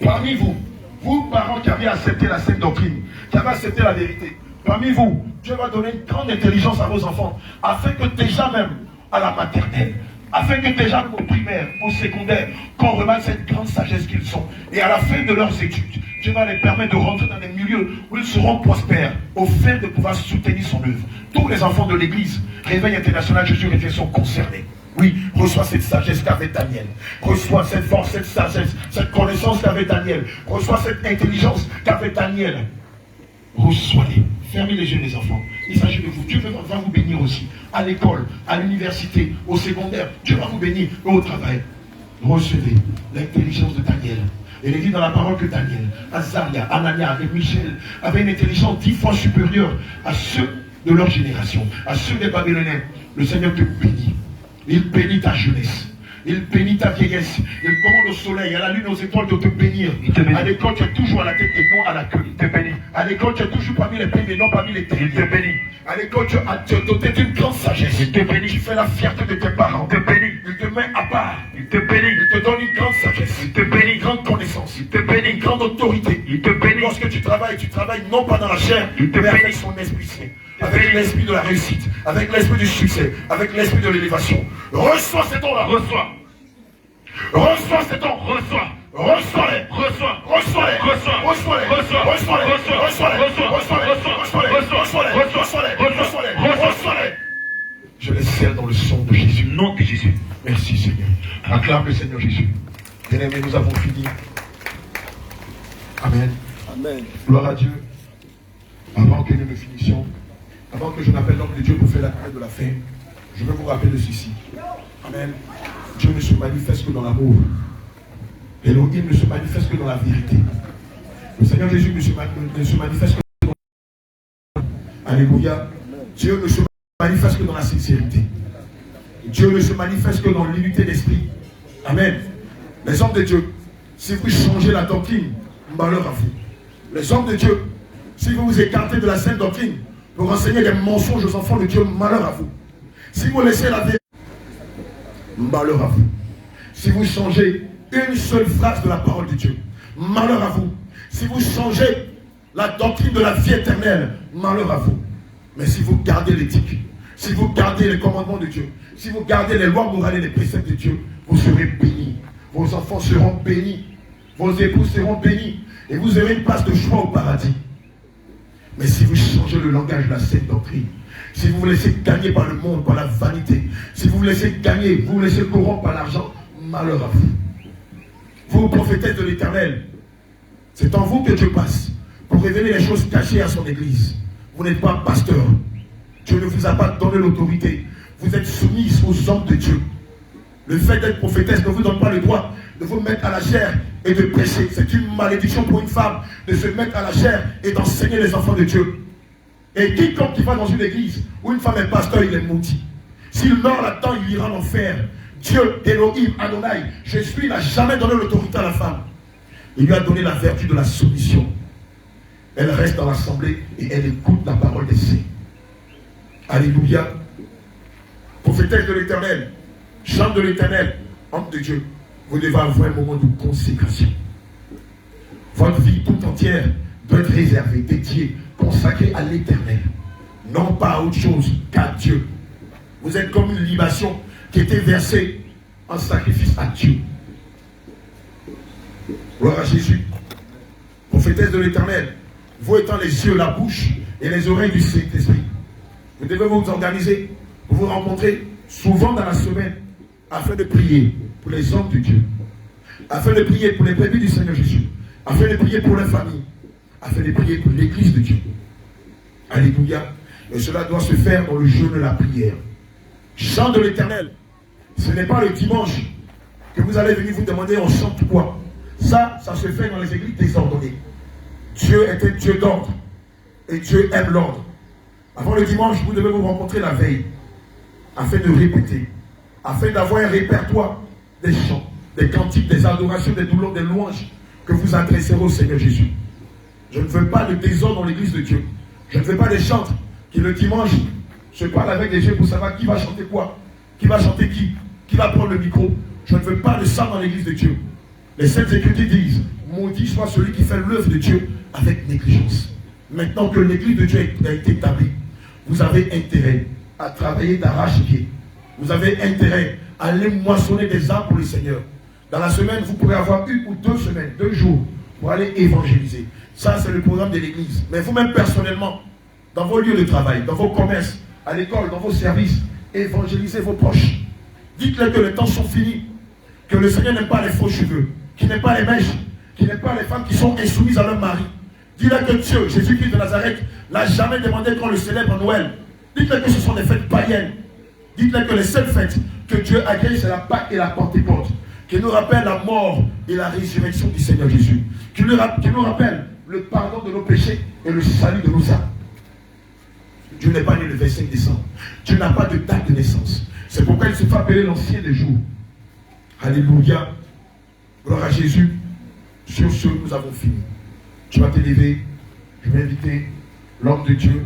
Parmi vous, vous parents qui avez accepté la sainte doctrine, qui avez accepté la vérité, parmi vous, Dieu va donner une grande intelligence à vos enfants, afin que déjà même à la maternelle, afin que déjà au primaire, au secondaire, qu'on remarque cette grande sagesse qu'ils sont. Et à la fin de leurs études, Dieu va les permettre de rentrer dans des milieux où ils seront prospères, au fait de pouvoir soutenir son œuvre. Tous les enfants de l'église, Réveil International Jésus Chrétien, sont concernés. Oui, reçois cette sagesse qu'avait Daniel. Reçois cette force, cette sagesse, cette connaissance qu'avait Daniel. Reçois cette intelligence qu'avait Daniel. Reçois-les. Fermez les yeux, les enfants. Il s'agit de vous. Dieu va vous bénir aussi. À l'école, à l'université, au secondaire. Dieu va vous bénir au travail. Recevez l'intelligence de Daniel. Et il dit dans la parole que Daniel, Azaria, Anania et Michel avaient une intelligence 10 fois supérieure à ceux de leur génération, à ceux des Babyloniens. Le Seigneur te bénit. Il bénit ta jeunesse. Il bénit ta vieillesse. Il commande au soleil, à la lune, aux étoiles de te bénir. À l'école, tu es toujours à la tête et non à la queue. Il te bénit. À l'école, tu es toujours parmi les premiers et non parmi les derniers. Il te bénit. À l'école, tu es doté d'une grande sagesse. Il te bénit. Tu fais la fierté de tes parents. Il te bénit. Il te met à part. Il te bénit. Il te donne une grande sagesse. Il te bénit. Une grande connaissance. Il te bénit. Une grande autorité. Il te bénit. Lorsque tu travailles non pas dans la chair, mais avec son esprit saint. Avec l'esprit de la réussite, avec l'esprit du succès, avec l'esprit de l'élévation. Reçois ces dons-là. Reçois ces dons. Reçois-les. Je les scelle dans le sang de Jésus. Nom de Jésus. Merci Seigneur. Acclame le Seigneur Jésus. Bien-aimés, nous avons fini. Amen. Gloire à Dieu. Avant que nous ne finissions, Avant que je n'appelle l'homme de Dieu pour faire la prière de la fin, je veux vous rappeler de ceci. Amen. Dieu ne se manifeste que dans l'amour. Elohim ne se manifeste que dans la vérité. Le Seigneur Jésus ne se manifeste que dans l'amour. Alléluia. Dieu ne se manifeste que dans la sincérité. Dieu ne se manifeste que dans l'unité d'esprit. Amen. Les hommes de Dieu, si vous changez la doctrine, malheur à vous. Les hommes de Dieu, si vous vous écartez de la sainte doctrine, pour enseigner des mensonges aux enfants de Dieu, malheur à vous. Si vous laissez la vérité, malheur à vous. Si vous changez une seule phrase de la parole de Dieu, malheur à vous. Si vous changez la doctrine de la vie éternelle, malheur à vous. Mais si vous gardez l'éthique, si vous gardez les commandements de Dieu, si vous gardez les lois morales et les préceptes de Dieu, vous serez bénis. Vos enfants seront bénis. Vos époux seront bénis. Et vous aurez une place de choix au paradis. Mais si vous changez le langage de la sainte doctrine, si vous vous laissez gagner par le monde, par la vanité, si vous vous laissez gagner, vous vous laissez corrompre par l'argent, malheur à vous. Vous, prophétesse de l'Éternel, c'est en vous que Dieu passe pour révéler les choses cachées à son Église. Vous n'êtes pas pasteur. Dieu ne vous a pas donné l'autorité. Vous êtes soumis aux hommes de Dieu. Le fait d'être prophétesse ne vous donne pas le droit de vous mettre à la chair et de prêcher. C'est une malédiction pour une femme de se mettre à la chair et d'enseigner les enfants de Dieu. Et quiconque qui va dans une église où une femme est pasteur, il est maudit. S'il meurt là-dedans, il ira en enfer. Dieu, Elohim, Adonai, Jésus n'a jamais donné l'autorité à la femme. Il lui a donné la vertu de la soumission. Elle reste dans l'assemblée et elle écoute la parole des saints. Alléluia. Prophétesse de l'Éternel, chante de l'Éternel, homme de Dieu, vous devez avoir un moment de consécration. Votre vie toute entière doit être réservée, dédiée, consacrée à l'Éternel. Non pas à autre chose qu'à Dieu. Vous êtes comme une libation qui était versée en sacrifice à Dieu. Gloire à Jésus. Prophétesse de l'Éternel, vous étant les yeux, la bouche et les oreilles du Saint-Esprit, vous devez vous organiser, vous rencontrer souvent dans la semaine afin de prier pour les hommes de Dieu, afin de prier pour les bébés du Seigneur Jésus, afin de prier pour les familles, afin de prier pour l'église de Dieu. Alléluia. Et cela doit se faire dans le jeûne de la prière. Chant de l'Éternel, ce n'est pas le dimanche que vous allez venir vous demander on chante quoi. Ça se fait dans les églises désordonnées. Dieu est un Dieu d'ordre et Dieu aime l'ordre. Avant le dimanche, vous devez vous rencontrer la veille afin de répéter, afin d'avoir un répertoire des chants, des cantiques, des adorations, des douleurs, des louanges que vous adresserez au Seigneur Jésus. Je ne veux pas de désordre dans l'église de Dieu. Je ne veux pas des chantres qui le dimanche se parlent avec des jeux pour savoir qui va chanter quoi, qui va chanter qui va prendre le micro. Je ne veux pas de ça dans l'église de Dieu. Les Saintes Écritures disent, maudit soit celui qui fait l'œuvre de Dieu avec négligence. Maintenant que l'église de Dieu a été établie, vous avez intérêt à travailler d'arrache-pied. Vous avez intérêt à aller moissonner des âmes pour le Seigneur. Dans la semaine, vous pourrez avoir 1 ou 2 semaines, 2 jours pour aller évangéliser. Ça, c'est le programme de l'église. Mais vous-même, personnellement, dans vos lieux de travail, dans vos commerces, à l'école, dans vos services, évangélisez vos proches. Dites-leur que les temps sont finis, que le Seigneur n'aime pas les faux cheveux, qu'il n'aime pas les mèches, qu'il n'aime pas les femmes qui sont insoumises à leur mari. Dites-leur que Dieu, Jésus-Christ de Nazareth, n'a jamais demandé qu'on le célèbre Noël. Dites-leur que ce sont des fêtes païennes. Dites-leur que les seules fêtes que Dieu agrée, c'est la Pâque et la Pentecôte, qui nous rappelle la mort et la résurrection du Seigneur Jésus, qui nous rappelle le pardon de nos péchés et le salut de nos âmes. Dieu n'est pas né le 25 décembre. Dieu n'a pas de date de naissance. C'est pourquoi il se fait appeler l'ancien des jours. Alléluia. Gloire à Jésus. Sur ce, nous avons fini. Tu vas t'élever. Je vais inviter l'homme de Dieu.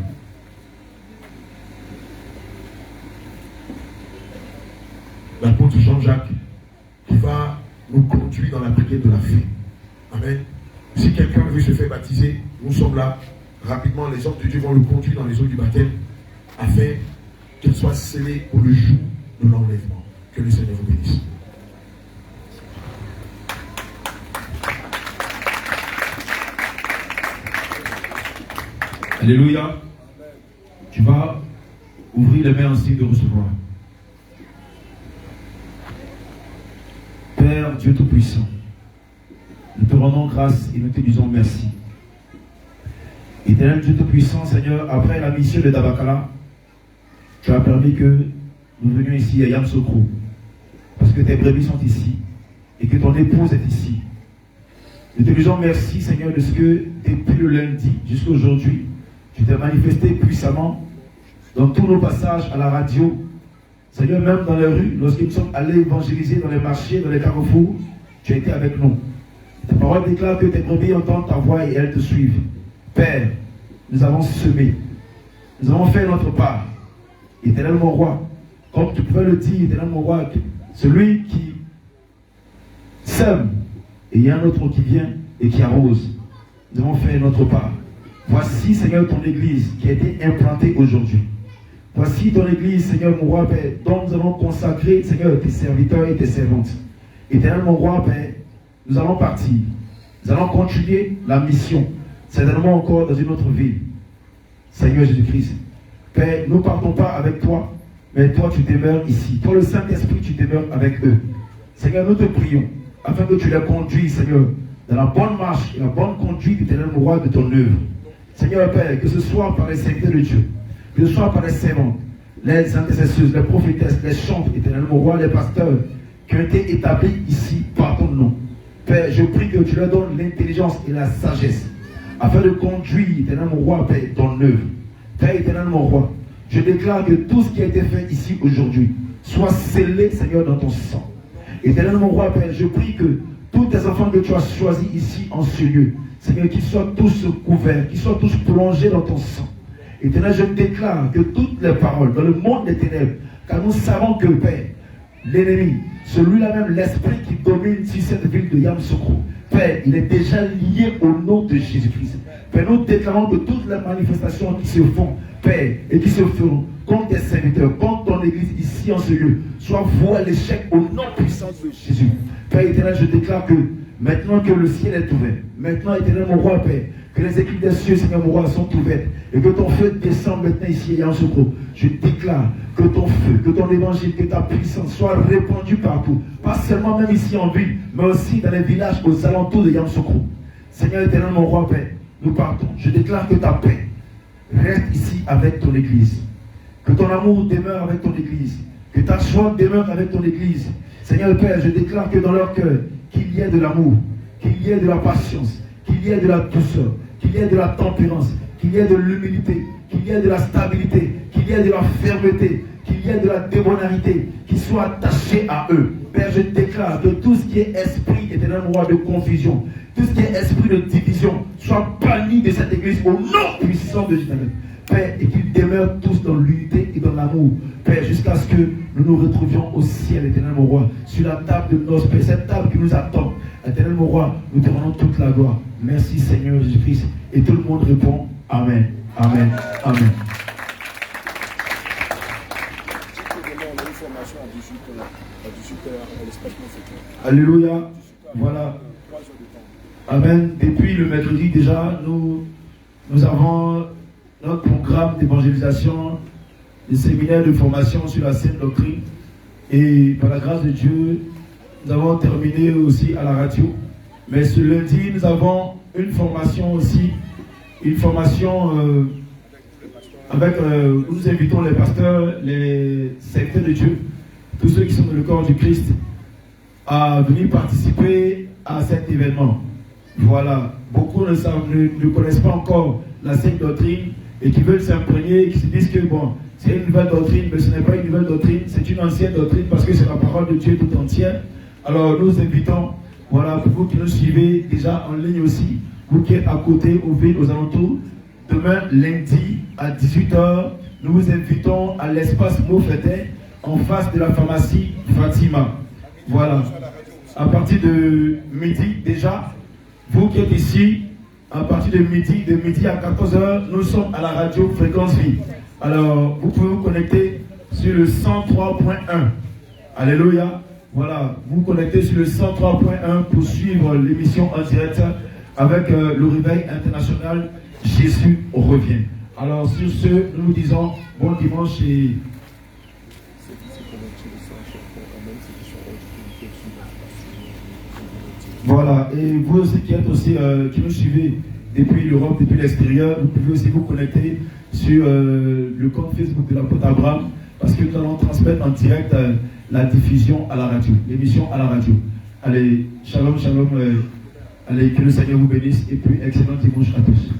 L'apôtre Jean-Jacques, qui va nous conduire dans la prière de la fin. Amen. Si quelqu'un veut se faire baptiser, nous sommes là. Rapidement, les hommes de Dieu vont le conduire dans les eaux du baptême afin qu'il soit scellé pour le jour de l'enlèvement. Que le Seigneur vous bénisse. Alléluia. Tu vas ouvrir les mains en signe de recevoir. Père Dieu Tout-Puissant, nous te rendons grâce et nous te disons merci. Éternel Dieu Tout-Puissant, Seigneur, après la mission de Dabakala, tu as permis que nous venions ici à Yamoussoukro. Parce que tes brebis sont ici et que ton épouse est ici. Nous te disons merci, Seigneur, de ce que depuis le lundi jusqu'à aujourd'hui, tu t'es manifesté puissamment dans tous nos passages à la radio. Seigneur, même dans les rues, lorsque nous sommes allés évangéliser dans les marchés, dans les carrefours, tu as été avec nous. Ta parole déclare que tes brebis entendent ta voix et elles te suivent. Père, nous avons semé. Nous avons fait notre part. Éternel mon roi, comme tu pouvais le dire, éternel mon roi, celui qui sème, et il y a un autre qui vient et qui arrose. Nous avons fait notre part. Voici, Seigneur, ton église qui a été implantée aujourd'hui. Voici ton église, Seigneur, mon roi, Père, dont nous allons consacrer, Seigneur, tes serviteurs et tes servantes. Éternel, mon roi, Père, nous allons partir. Nous allons continuer la mission, certainement encore dans une autre ville. Seigneur Jésus-Christ, Père, nous ne partons pas avec toi, mais toi, tu demeures ici. Toi, le Saint-Esprit, tu demeures avec eux. Seigneur, nous te prions, afin que tu les conduises, Seigneur, dans la bonne marche et la bonne conduite, éternel, mon roi, de ton œuvre. Seigneur, Père, que ce soit par les serviteurs de Dieu, que ce soit par les servantes, les intercesseuses, les prophétesses, les chantres, éternel, mon roi, les pasteurs, qui ont été établis ici par ton nom. Père, je prie que tu leur donnes l'intelligence et la sagesse, afin de conduire, éternel, mon roi, Père, ton œuvre. Père, éternel, mon roi, je déclare que tout ce qui a été fait ici aujourd'hui soit scellé, Seigneur, dans ton sang. Éternel, mon roi, Père, je prie que tous tes enfants que tu as choisis ici en ce lieu, Seigneur, qu'ils soient tous couverts, qu'ils soient tous plongés dans ton sang. Éternel, je déclare que toutes les paroles dans le monde des ténèbres, car nous savons que, Père, l'ennemi, celui-là même, l'esprit qui domine sur cette ville de Yamoussoukro, Père, il est déjà lié au nom de Jésus-Christ. Père, nous déclarons que toutes les manifestations qui se font, Père, et qui se feront contre tes serviteurs, contre ton église ici en ce lieu, soient vouées à l'échec au nom puissant de Jésus. Père éternel, je déclare que maintenant que le ciel est ouvert, maintenant, éternel, mon roi, Père, que les éclipses des cieux, Seigneur, mon roi, sont ouvertes, et que ton feu descend maintenant ici et en secours. Je déclare que ton feu, que ton évangile, que ta puissance soit répandue partout, pas seulement même ici en ville, mais aussi dans les villages aux alentours de Yamoussoukro. Seigneur éternel, mon roi, Père, nous partons. Je déclare que ta paix reste ici avec ton église. Que ton amour demeure avec ton église. Que ta joie demeure avec ton église. Seigneur Père, je déclare que dans leur cœur, qu'il y ait de l'amour, qu'il y ait de la patience, qu'il y ait de la douceur, qu'il y ait de la tempérance, qu'il y ait de l'humilité, qu'il y ait de la stabilité, qu'il y ait de la fermeté, qu'il y ait de la débonarité, qui soit attaché à eux. Père, je déclare que tout ce qui est esprit, éternel roi, de confusion, tout ce qui est esprit de division, soit banni de cette église au nom puissant de Jésus. Père, et qu'ils demeurent tous dans l'unité et dans l'amour. Père, jusqu'à ce que nous nous retrouvions au ciel, éternel mon roi, sur la table de nos pères, cette table qui nous attend. Éternel mon roi, nous te rendons toute la gloire. Merci Seigneur Jésus-Christ. Et tout le monde répond Amen, Amen, Amen. Alléluia. Voilà. Amen. Depuis le mercredi déjà, nous avons notre programme d'évangélisation, des séminaires de formation sur la sainte doctrine. Et par la grâce de Dieu, nous avons terminé aussi à la radio. Mais ce lundi, nous avons une formation aussi, une formation avec, nous invitons les pasteurs, les serviteurs de Dieu, tous ceux qui sont dans le corps du Christ, à venir participer à cet événement. Voilà, beaucoup ne connaissent pas encore la sainte doctrine et qui veulent s'imprégner, qui se disent que bon, c'est une nouvelle doctrine, mais ce n'est pas une nouvelle doctrine, c'est une ancienne doctrine parce que c'est la parole de Dieu tout entière. Alors nous invitons, voilà, pour vous qui nous suivez déjà en ligne aussi, vous qui êtes à côté, aux villes, aux alentours, demain lundi à 18h, nous vous invitons à l'espace Moufetet en face de la pharmacie Fatima. Voilà, à partir de midi déjà, vous qui êtes ici, à partir de midi à 14h, nous sommes à la radio Fréquence Vie. Alors, vous pouvez vous connecter sur le 103.1. Alléluia. Voilà, vous connectez sur le 103.1 pour suivre l'émission en direct avec le réveil international. Jésus revient. Alors, sur ce, nous nous disons bon dimanche et... Voilà, et vous aussi qui êtes aussi, qui nous suivez depuis l'Europe, depuis l'extérieur. Vous pouvez aussi vous connecter sur le compte Facebook de l'apôtre Abraham, parce que nous allons transmettre en direct la diffusion à la radio, l'émission à la radio. Allez, shalom, shalom. Allez, que le Seigneur vous bénisse et puis excellent dimanche à tous.